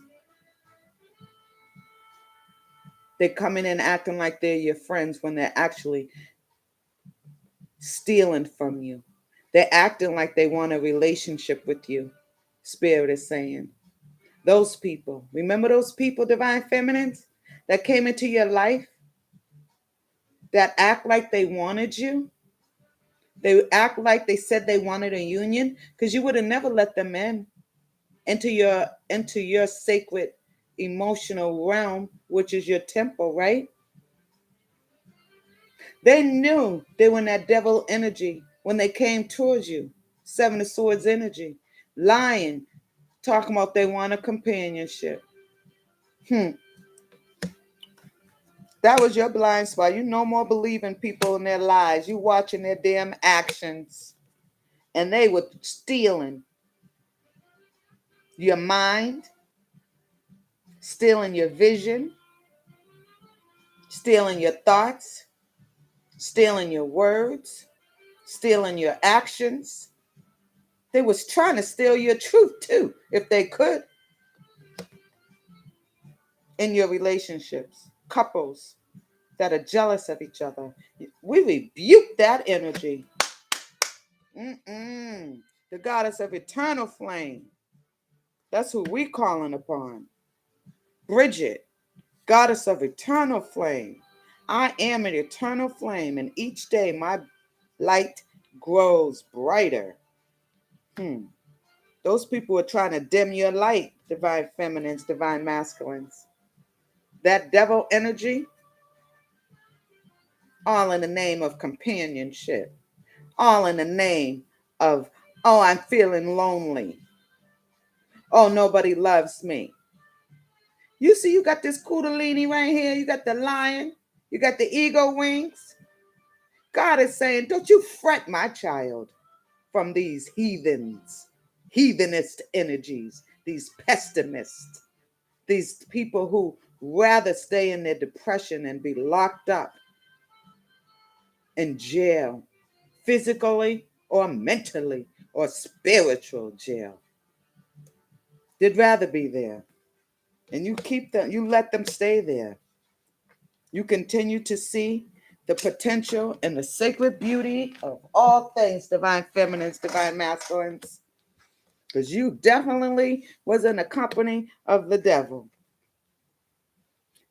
They come in and acting like they're your friends when they're actually stealing from you. They're acting like they want a relationship with you. Spirit is saying. Those people. Remember those people, divine feminines, that came into your life that act like they wanted you? They act like they said they wanted a union because you would have never let them into your sacred emotional realm, which is your temple, right? They knew they were in that devil energy when they came towards you. 7 of swords energy. Lying, talking about they want a companionship. That was your blind spot. You no more believing people in their lies. You watching their damn actions. And they were stealing your mind, stealing your vision, stealing your thoughts, stealing your words, stealing your actions. They was trying to steal your truth too, if they could. In your relationships, couples that are jealous of each other, we rebuke that energy. The goddess of eternal flame. That's who we calling upon. Bridget, goddess of eternal flame. I am an eternal flame, and each day my light grows brighter. Those people are trying to dim your light, divine feminines, divine masculines. That devil energy, all in the name of companionship, all in the name of, oh, I'm feeling lonely. Oh, nobody loves me. You see, you got this kundalini right here. You got the lion. You got the ego wings. God is saying, don't you fret, my child, from these heathenist energies. these pessimists, these people who rather stay in their depression and be locked up in jail, physically or mentally or spiritual jail. They'd rather be there. And you keep them, you let them stay there. You continue to see the potential and the sacred beauty of all things, divine feminines, divine masculines, because you definitely was in the company of the devil.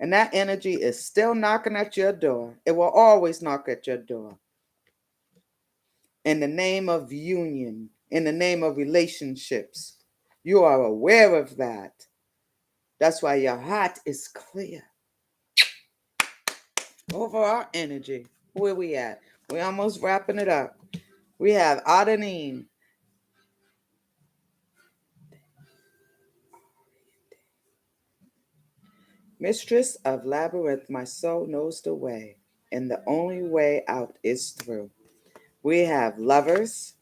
And that energy is still knocking at your door. It will always knock at your door. In the name of union, in the name of relationships. You are aware of that. That's why your heart is clear. Over our energy. Where we at? We're almost wrapping it up. We have Adenine. Mistress of Labyrinth, my soul knows the way, and the only way out is through. We have Lovers,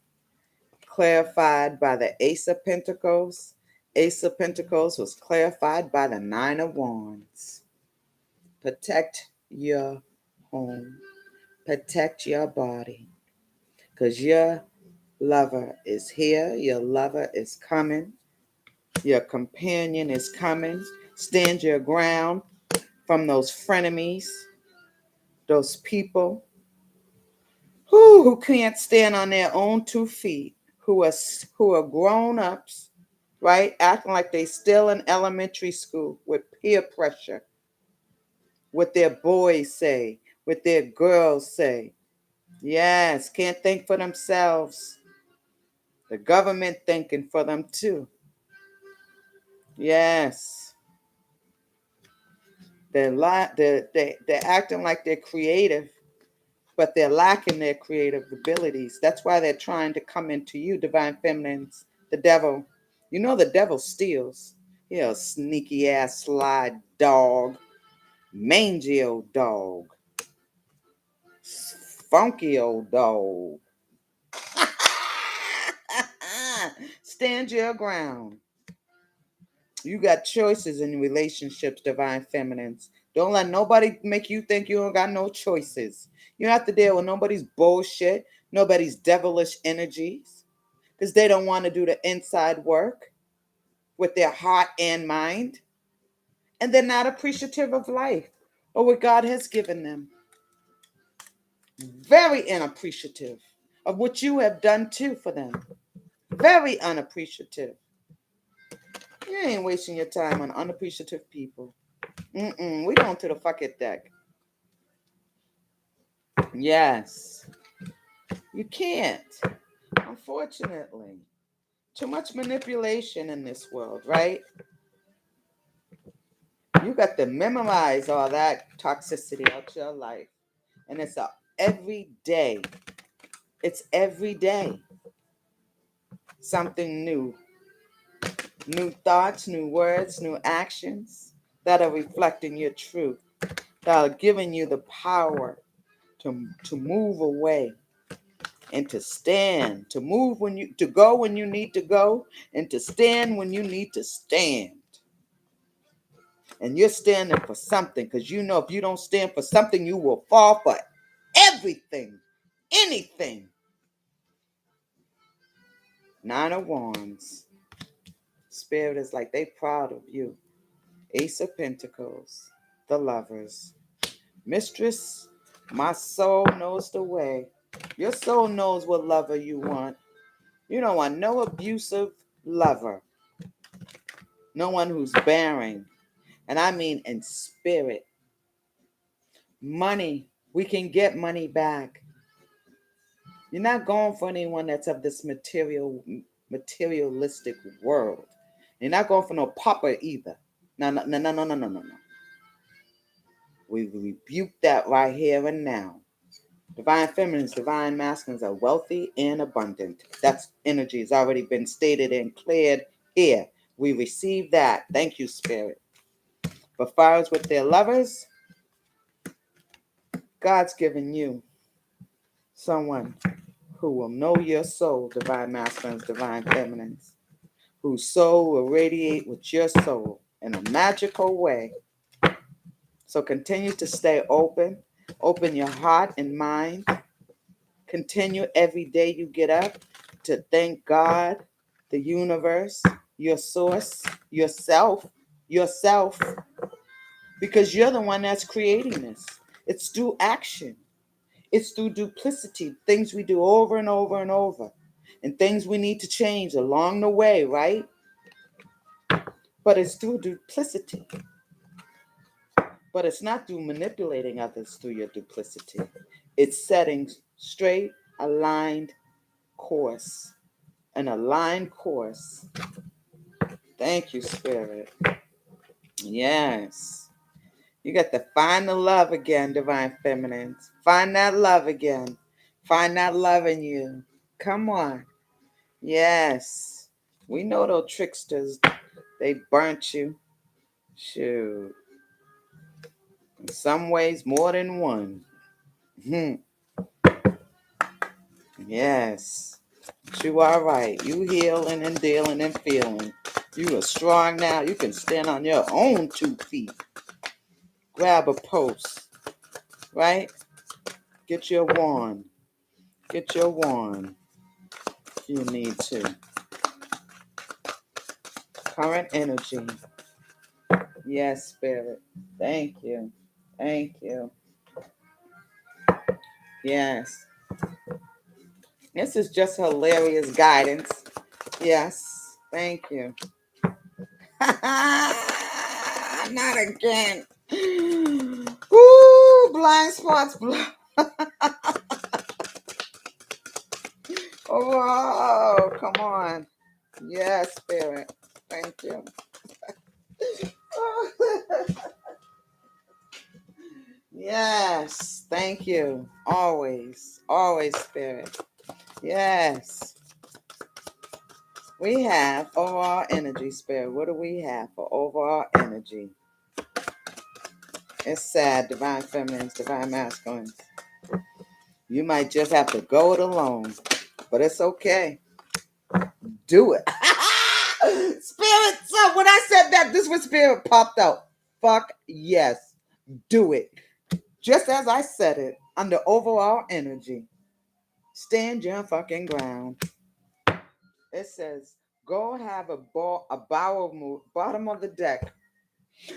clarified by the Ace of Pentacles. Ace of Pentacles was clarified by the Nine of Wands. Protect your home. Protect your body. Because your lover is here. Your lover is coming. Your companion is coming. Stand your ground from those frenemies, those people who can't stand on their own 2 feet, who are grown-ups, right? Acting like they still in elementary school with peer pressure, what their boys say, what their girls say. Yes, can't think for themselves. The government thinking for them too. Yes. They're acting like they're creative, but they're lacking their creative abilities. That's why they're trying to come into you, divine feminines, the devil. You know the devil steals. He's a sneaky ass sly dog, mangy old dog, funky old dog. Stand your ground. You got choices in relationships, divine feminines. Don't let nobody make you think you don't got no choices. You don't have to deal with nobody's bullshit, nobody's devilish energies, because they don't want to do the inside work with their heart and mind. And they're not appreciative of life or what God has given them. Very unappreciative of what you have done too for them. Very unappreciative. You ain't wasting your time on unappreciative people. We going to the fuck it deck. Yes. You can't. Unfortunately. Too much manipulation in this world, right? You got to memorize all that toxicity out your life. And it's every day. It's every day. Something new. New thoughts, new words, new actions that are reflecting your truth. That are giving you the power to move away and to stand, to move to go when you need to go, and to stand when you need to stand. And you're standing for something, because you know if you don't stand for something, you will fall for everything, anything. Nine of Wands. Spirit is like they proud of you. Ace of Pentacles. The Lovers. Mistress, my soul knows the way. Your soul knows what lover you want. You don't want no abusive lover. No one who's bearing. And I mean in spirit. Money. We can get money back. You're not going for anyone that's of this materialistic world. You're not going for no pauper either. No. We rebuke that right here and now. Divine feminines, divine masculines are wealthy and abundant. That's energy has already been stated and cleared here. We receive that. Thank you, Spirit. For fires with their lovers, God's given you someone who will know your soul, divine masculines, divine feminines, whose soul will radiate with your soul in a magical way. So continue to stay open. Open your heart and mind. Continue every day you get up to thank God, the universe, your source, yourself, because you're the one that's creating this. It's through action. It's through duplicity, things we do over and over and over, and things we need to change along the way, right? But it's through duplicity. But it's not through manipulating others through your duplicity. It's setting straight, aligned course. An aligned course. Thank you, Spirit. Yes. You got to find the love again, Divine Feminines. Find that love again. Find that love in you. Come on. Yes. We know those tricksters. They burnt you. Shoot. In some ways, more than one. Yes. But you are right. You healing and dealing and feeling. You are strong now. You can stand on your own 2 feet. Grab a post. Right? Get your wand. Get your wand. If you need to. Current energy. Yes, Spirit. Thank you. Thank you. Yes. This is just hilarious guidance. Yes. Thank you. Not again. Ooh, blind spots. Oh, come on. Yes, Spirit. Thank you. Yes. Thank you. Always. Always, Spirit. Yes. We have overall energy, Spirit. What do we have for overall energy? It's sad, Divine Feminines, Divine Masculines. You might just have to go it alone, but it's okay. Do it. Spirit, so when I said that, this was Spirit popped out. Fuck yes. Do it. Just as I said it, under overall energy. Stand your fucking ground. It says, go have a bowel move, bottom of the deck.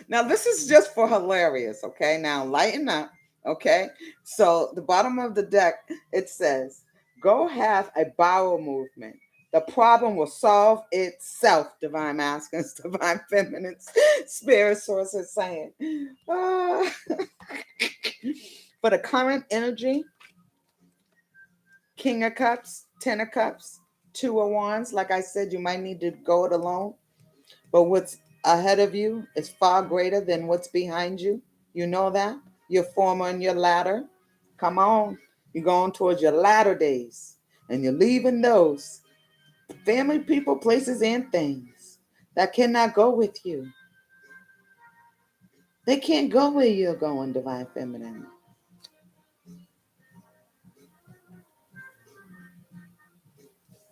Now, this is just for hilarious, okay? Now, lighten up, okay? So, the bottom of the deck, it says, go have a bowel movement. The problem will solve itself, Divine Masculines, Divine Feminines, Spirit Source is saying. For the current energy, King of Cups, Ten of Cups, Two of Wands. Like I said, you might need to go it alone. But what's ahead of you is far greater than what's behind you. You know that? Your former and your latter. Come on. You're going towards your latter days. And you're leaving those family, people, places, and things that cannot go with you. They can't go where you're going, Divine Feminine.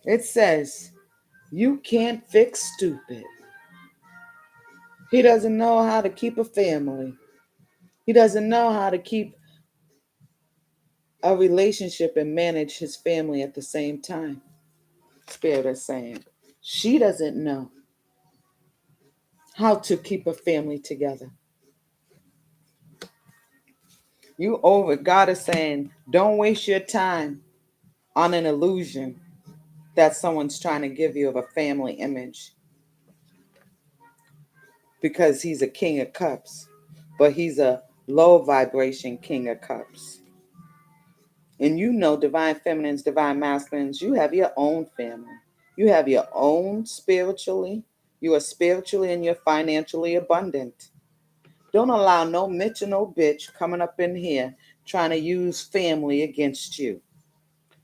It says, you can't fix stupid. He doesn't know how to keep a family. He doesn't know how to keep a relationship and manage his family at the same time. Spirit is saying, she doesn't know how to keep a family together. God is saying, don't waste your time on an illusion that someone's trying to give you of a family image. Because he's a King of Cups, but he's a low vibration King of Cups. And you know, Divine Feminines, Divine Masculines, you have your own family. You have your own spiritually. You are spiritually and you're financially abundant. Don't allow no Mitch or no bitch coming up in here trying to use family against you.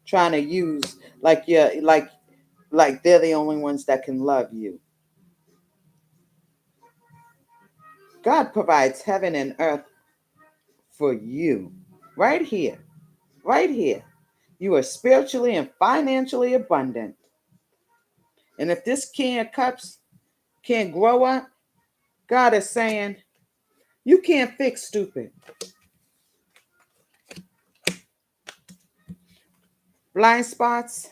Trying to use like they're the only ones that can love you. God provides heaven and earth for you. Right here. Right here. You are spiritually and financially abundant. And if this King of Cups can't grow up, God is saying, you can't fix stupid. Blind spots,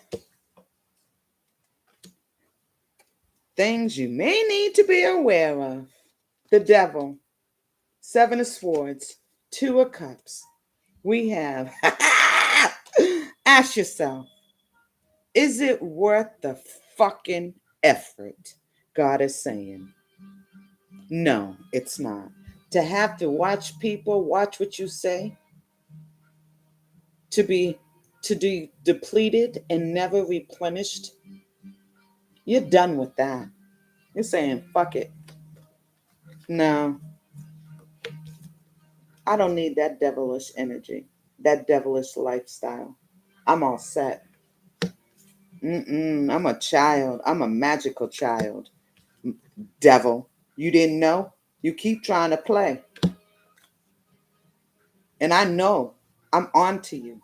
things you may need to be aware of. The devil, 7 of Swords, 2 of Cups. We have, ask yourself, is it worth the fucking effort? God is saying, no, it's not. To have to watch people, watch what you say, to be depleted and never replenished, you're done with that. You're saying, fuck it. No, I don't need that devilish energy, that devilish lifestyle. I'm all set. I'm a child. I'm a magical child. Devil, you didn't know? You keep trying to play. And I know I'm on to you.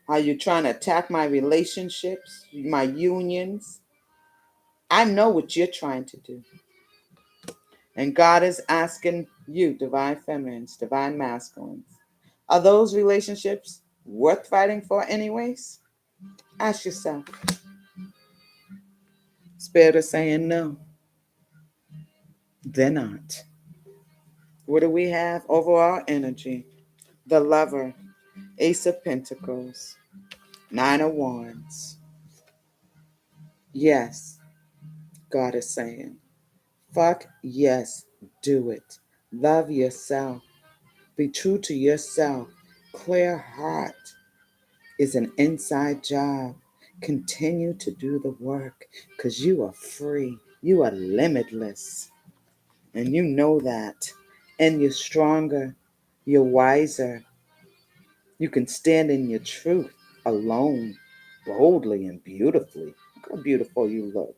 Are you trying to attack my relationships, my unions? I know what you're trying to do. And God is asking you, divine feminines, divine masculines, are those relationships worth fighting for anyways? Ask yourself. Spirit is saying no. They're not. What do we have? Overall energy. The Lover, Ace of Pentacles, 9 of Wands. Yes, God is saying, fuck yes, do it. Love yourself. Be true to yourself. Clear heart is an inside job. Continue to do the work because you are free. You are limitless. And you know that. And you're stronger. You're wiser. You can stand in your truth alone, boldly and beautifully. Look how beautiful you look.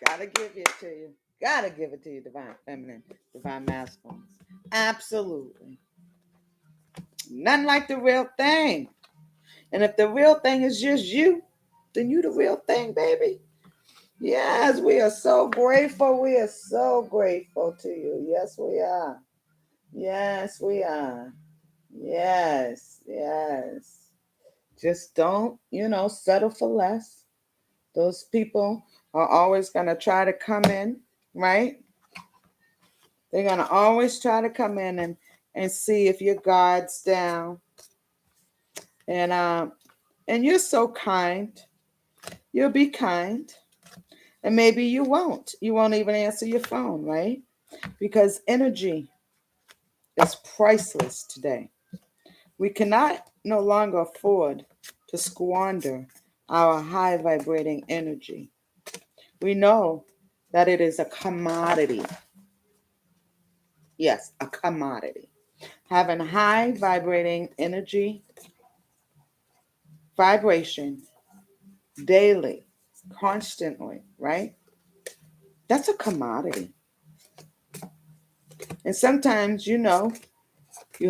Gotta give it to you. Gotta give it to you, divine feminine, divine masculines. Absolutely. Nothing like the real thing. And if the real thing is just you, then you the real thing, baby. Yes, we are so grateful. We are so grateful to you. Yes, we are. Yes, we are. Yes, yes. Just don't, settle for less. Those people are always going to try to come in, right? They're going to always try to come in and see if your guard's down. And you're so kind. You'll be kind. And maybe you won't. You won't even answer your phone, right? Because energy is priceless today. We cannot no longer afford to squander our high vibrating energy. We know that it is a commodity. Yes, a commodity. Having high vibrating energy, vibration daily, constantly, right? That's a commodity. And sometimes, you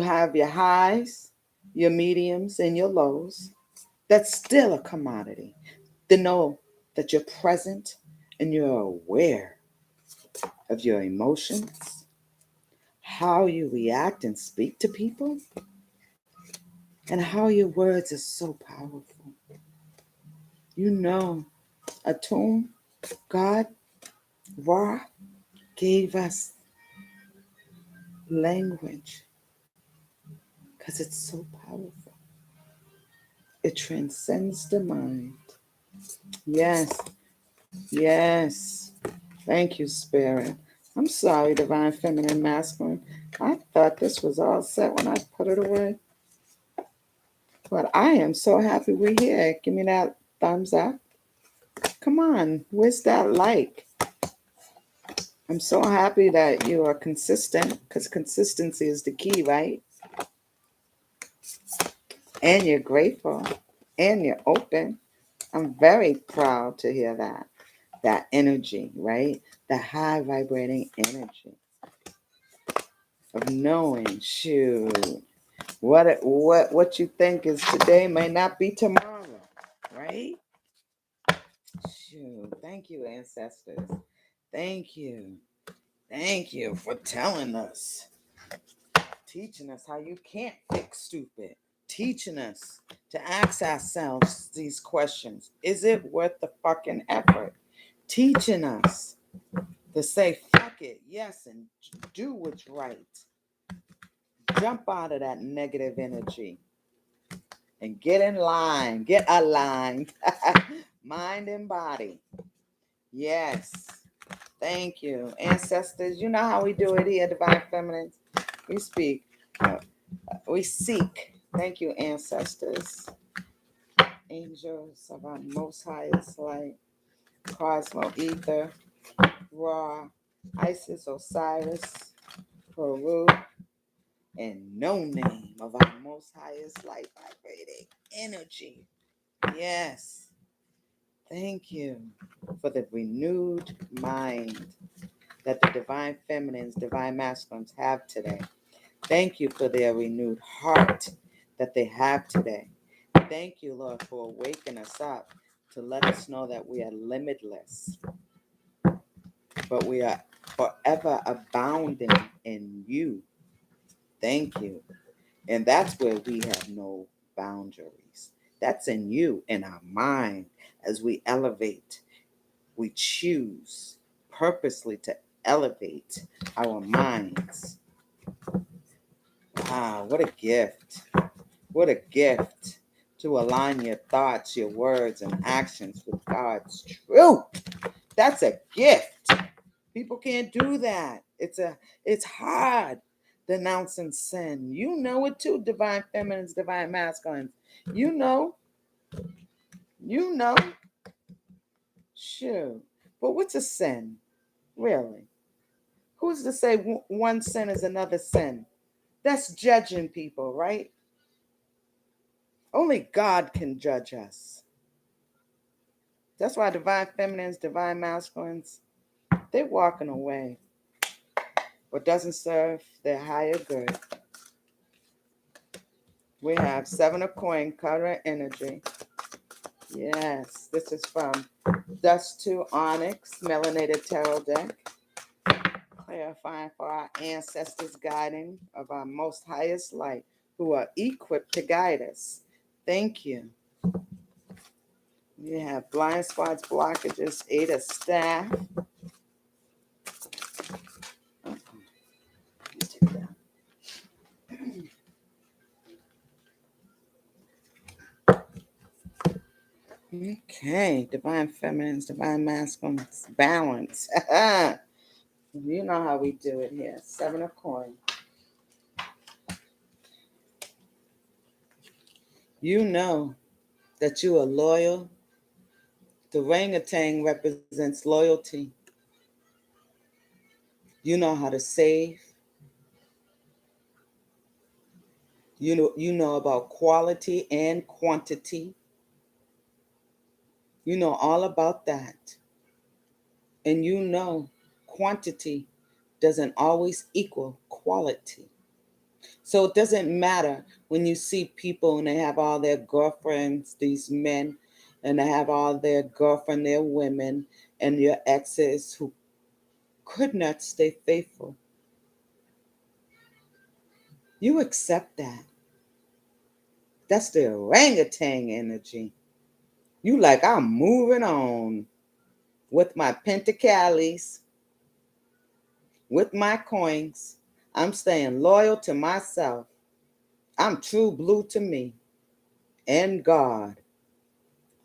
have your highs, your mediums, and your lows. That's still a commodity. To know that you're present and you're aware of your emotions, how you react and speak to people, and how your words are so powerful. Atum, God, Ra, gave us language because it's so powerful. It transcends the mind. Yes, yes. Thank you, Spirit. I'm sorry, Divine Feminine Masculine. I thought this was all set when I put it away. But I am so happy we're here. Give me that thumbs up. Come on, where's that like? I'm so happy that you are consistent because consistency is the key, right? And you're grateful and you're open. I'm very proud to hear that energy, right? The high vibrating energy. of knowing, shoot, what you think is today may not be tomorrow, right? Shoot, thank you, ancestors. Thank you. Thank you for telling us, teaching us how you can't fix stupid, teaching us to ask ourselves these questions. Is it worth the fucking effort? Teaching us to say fuck it, yes, and do what's right. Jump out of that negative energy and get in line, get aligned, mind and body. Yes. Thank you. Ancestors, you know how we do it here, Divine Feminines. We speak, we seek. Thank you, ancestors. Angels of our most highest light, Cosmo Ether, Ra, Isis, Osiris, Peru, and no name of our most highest light vibrating energy. Yes. Thank you for the renewed mind that the Divine Feminines, Divine Masculines have today. Thank you for their renewed heart that they have today. Thank you, Lord, for waking us up to let us know that we are limitless, but we are forever abounding in you. Thank you. And that's where we have no boundaries. That's in you, in our mind. As we elevate, we choose purposely to elevate our minds. Wow, what a gift. What a gift to align your thoughts, your words, and actions with God's truth. That's a gift. People can't do that. It's hard denouncing sin. You know it too, Divine Feminines, Divine Masculines. You know. You know. Sure. But what's a sin? Really? Who's to say one sin is another sin? That's judging people, right? Only God can judge us. That's why Divine Feminines, Divine Masculines, they're walking away. What doesn't serve their higher good. We have Seven of Coin, current energy. Yes, this is from Dust to Onyx, Melanated Tarot deck. Clarifying for our ancestors' guiding of our most highest light who are equipped to guide us. Thank you. We have blind spots, blockages, Eight of Staff. Okay, Divine Feminines, Divine Masculines, balance. You know how we do it here. Seven of Coins. You know that you are loyal. The orangutan represents loyalty. You know how to save. You know about quality and quantity. You know all about that. And you know quantity doesn't always equal quality. So it doesn't matter when you see people and they have all their girlfriends, these men, and they have all their girlfriend, their women, and your exes who could not stay faithful. You accept that. That's the orangutan energy. You like, I'm moving on with my pentacallies, with my coins. I'm staying loyal to myself. I'm true blue to me and God.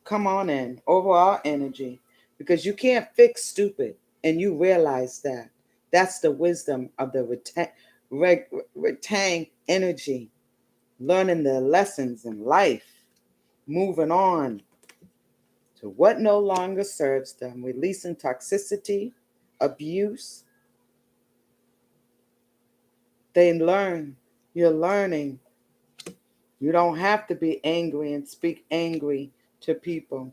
Come on in, overall energy, because you can't fix stupid, and you realize that. That's the wisdom of the retain energy, learning the lessons in life, moving on to what no longer serves them, releasing toxicity, abuse. They learn. You're learning. You don't have to be angry and speak angry to people.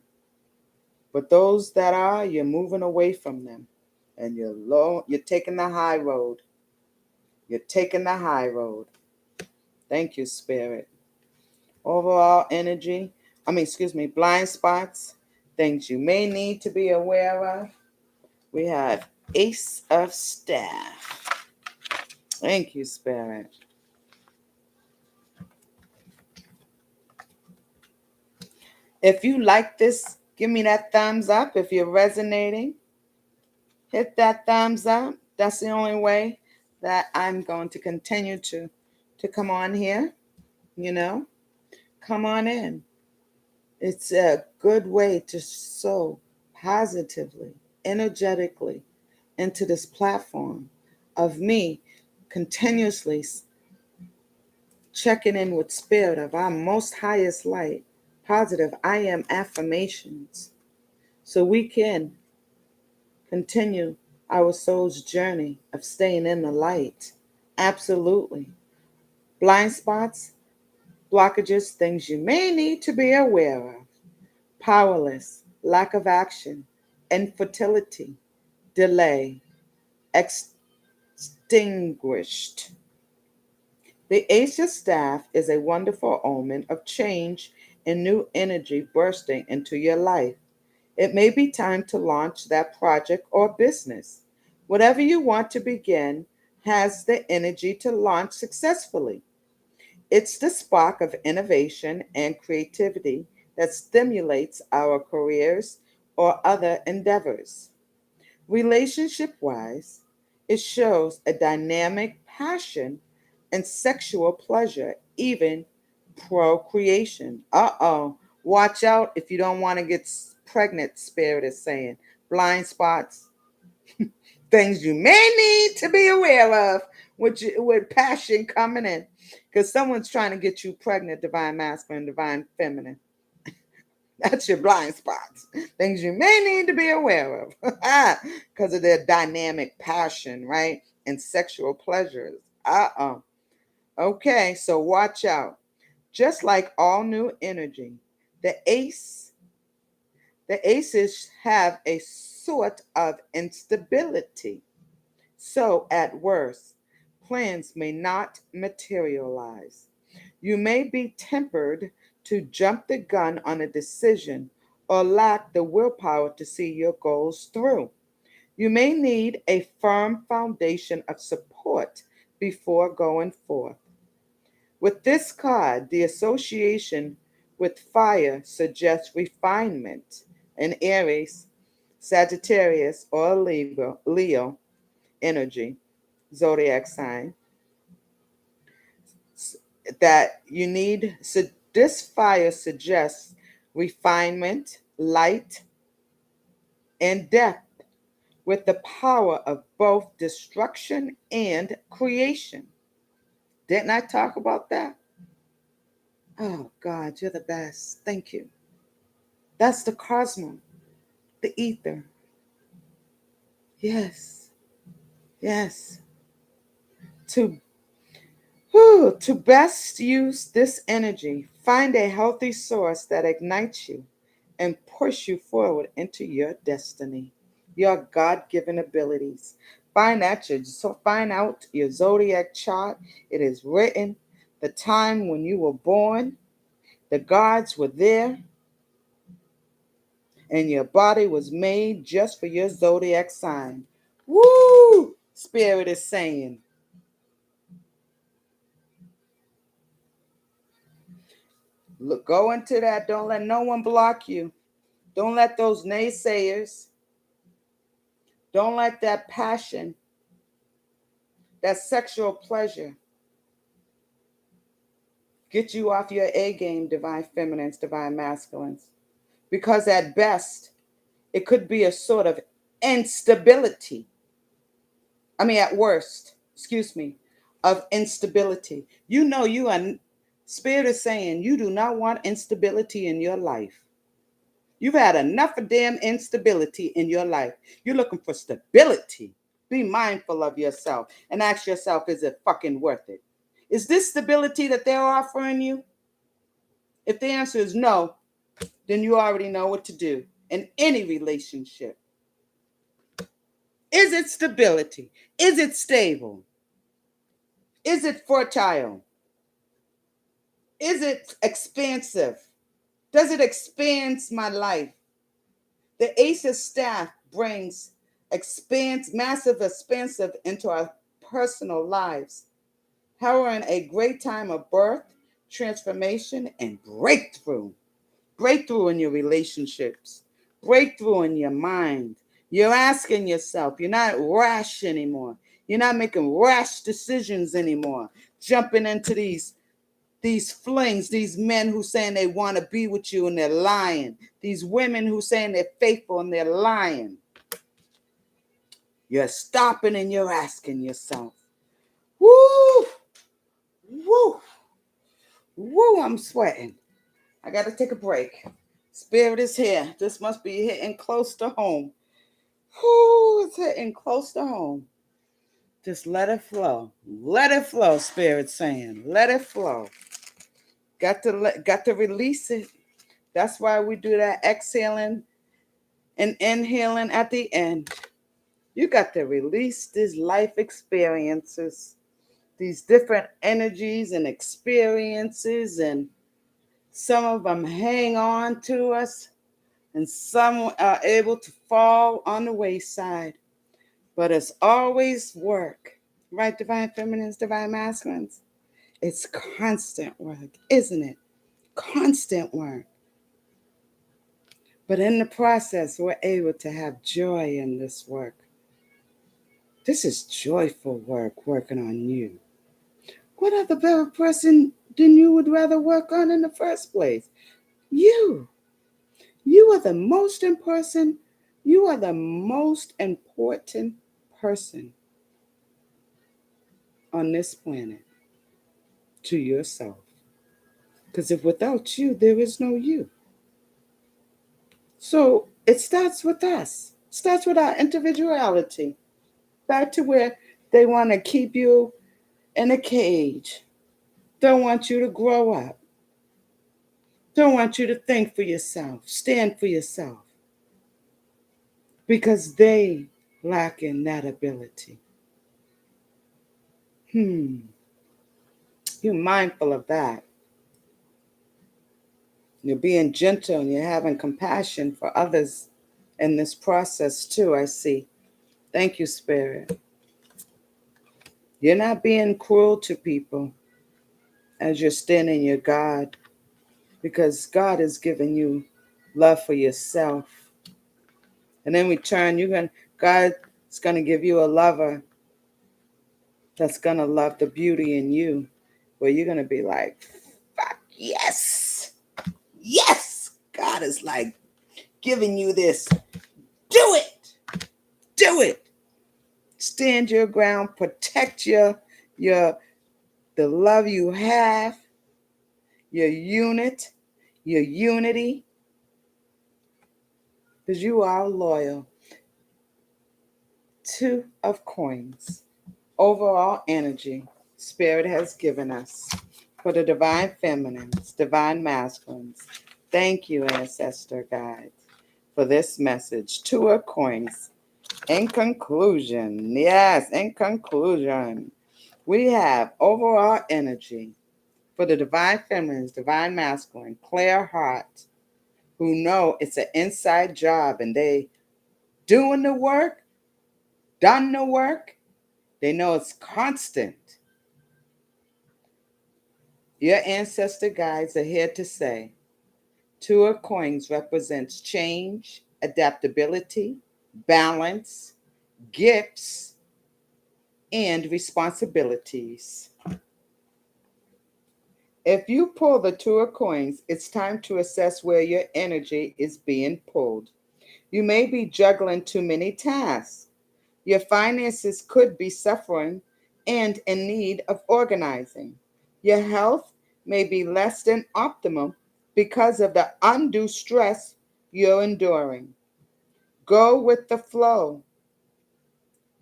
But those that are, you're moving away from them. And you're taking the high road. You're taking the high road. Thank you, Spirit. Overall energy, blind spots, things you may need to be aware of. We have Ace of Staff. Thank you, Spirit. If you like this, give me that thumbs up. If you're resonating, hit that thumbs up. That's the only way that I'm going to continue to come on here. Come on in. It's a good way to sow positively, energetically into this platform of me continuously checking in with spirit of our most highest light, positive I am affirmations, so we can continue our soul's journey of staying in the light. Absolutely. Blind spots, blockages, things you may need to be aware of. Powerless, lack of action, infertility, delay, extinguished. The Ace of Staff is a wonderful omen of change and new energy bursting into your life. It may be time to launch that project or business. Whatever you want to begin has the energy to launch successfully. It's the spark of innovation and creativity that stimulates our careers or other endeavors. Relationship wise, it shows a dynamic passion and sexual pleasure, even procreation. Watch out if you don't want to get pregnant, Spirit is saying. Blind spots, things you may need to be aware of with passion coming in. Because someone's trying to get you pregnant, divine masculine, divine feminine. That's your blind spots. Things you may need to be aware of because of their dynamic passion, right? And sexual pleasures. Okay, so watch out. Just like all new energy, the aces have a sort of instability. So at worst, plans may not materialize. You may be tempered to jump the gun on a decision or lack the willpower to see your goals through. You may need a firm foundation of support before going forth. With this card, the association with fire suggests refinement in Aries, Sagittarius, or Leo energy, zodiac sign, that you need. So this fire suggests refinement, light, and depth with the power of both destruction and creation. Didn't I talk about that? Oh, God, you're the best. Thank you. That's the cosmos, the ether. Yes, yes. To To best use this energy, find a healthy source that ignites you and push you forward into your destiny, your God-given abilities. Find out your zodiac chart. It is written the time when you were born, the gods were there, and your body was made just for your zodiac sign. Woo! Spirit is saying. Look, go into that. Don't let no one block you. Don't let those naysayers, don't let that passion, that sexual pleasure get you off your A game, divine feminines, divine masculines. Because at best, it could be a sort of instability. At worst, of instability. You are, Spirit is saying you do not want instability in your life. You've had enough of damn instability in your life. You're looking for stability. Be mindful of yourself and ask yourself, is it fucking worth it? Is this stability that they're offering you? If the answer is no, then you already know what to do in any relationship. Is it stability? Is it stable? Is it fertile? Is it expansive? Does it expand my life? The Ace of Staff brings massive expansive into our personal lives, heralding a great time of birth, transformation, and breakthrough. Breakthrough in your relationships, breakthrough in your mind. You're asking yourself, you're not rash anymore. You're not making rash decisions anymore. Jumping into these flings, these men who saying they want to be with you and they're lying. These women who saying they're faithful and they're lying. You're stopping and you're asking yourself, woo, woo, woo, I'm sweating. I got to take a break. Spirit is here. This must be hitting close to home. Whoo, it's hitting close to home. Just let it flow. Let it flow, Spirit saying. Let it flow. Got to release it. That's why we do that exhaling and inhaling at the end. You got to release these life experiences, these different energies and experiences, and some of them hang on to us, and some are able to fall on the wayside. But it's always work, right, Divine Feminines, Divine Masculines? It's constant work, isn't it? Constant work. But in the process, we're able to have joy in this work. This is joyful work, working on you. What other better person than you would rather work on in the first place? You. You are the most important. You are the most important person on this planet to yourself. Because if without you, there is no you. So it starts with us. It starts with our individuality. Back to where they want to keep you in a cage. Don't want you to grow up. Don't want you to think for yourself. Stand for yourself. Because they lack in that ability. You're mindful of that. You're being gentle and you're having compassion for others in this process too, I see. Thank you, Spirit. You're not being cruel to people as you're standing your God, because God has given you love for yourself. And in return, God is going to give you a lover that's going to love the beauty in you, where you're going to be like, fuck, yes. Yes. God is like giving you this. Do it. Do it. Stand your ground. Protect the love you have, your unity, because you are loyal. Two of coins. Overall energy Spirit has given us for the divine feminines, divine masculines. Thank you, ancestor guides, for this message. Two of coins. In conclusion, we have overall energy for the divine feminines, divine masculine, clear heart, who know it's an inside job and they doing the work, done the work. They know it's constant. Your ancestor guides are here to say, Two of Coins represents change, adaptability, balance, gifts, and responsibilities. If you pull the Two of Coins, it's time to assess where your energy is being pulled. You may be juggling too many tasks. Your finances could be suffering and in need of organizing. Your health may be less than optimum because of the undue stress you're enduring. Go with the flow.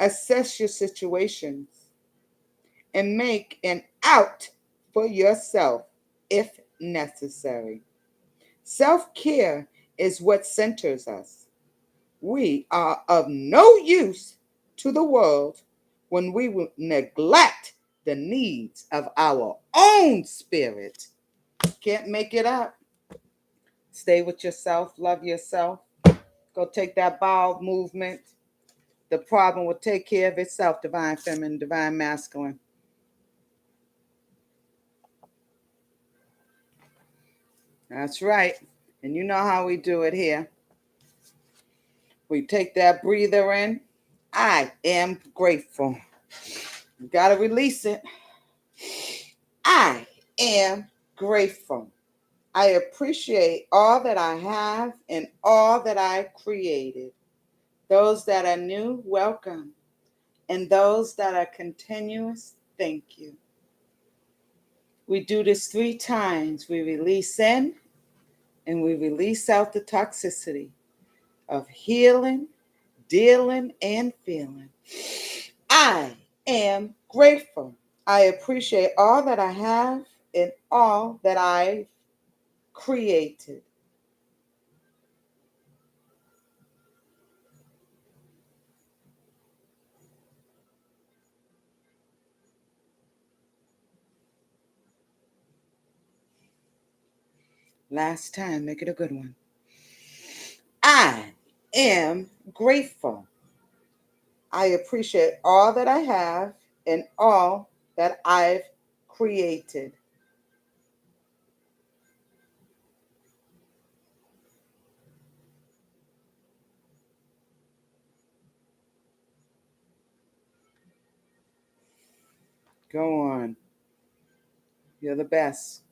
Assess your situations and make an out for yourself if necessary. Self-care is what centers us. We are of no use to the world when we will neglect the needs of our own spirit. Can't make it up. Stay with yourself, love yourself. Go take that bowel movement. The problem will take care of itself, divine feminine, divine masculine. That's right. And you know how we do it here. We take that breather in. I am grateful. You got to release it. I am grateful. I appreciate all that I have and all that I created. Those that are new, welcome. And those that are continuous, thank you. We do this 3 times. We release in and we release out the toxicity of healing, dealing, and feeling. I am grateful. I appreciate all that I have and all that I've created. Last time, make it a good one. I am grateful. I appreciate all that I have and all that I've created. Go on. You're the best.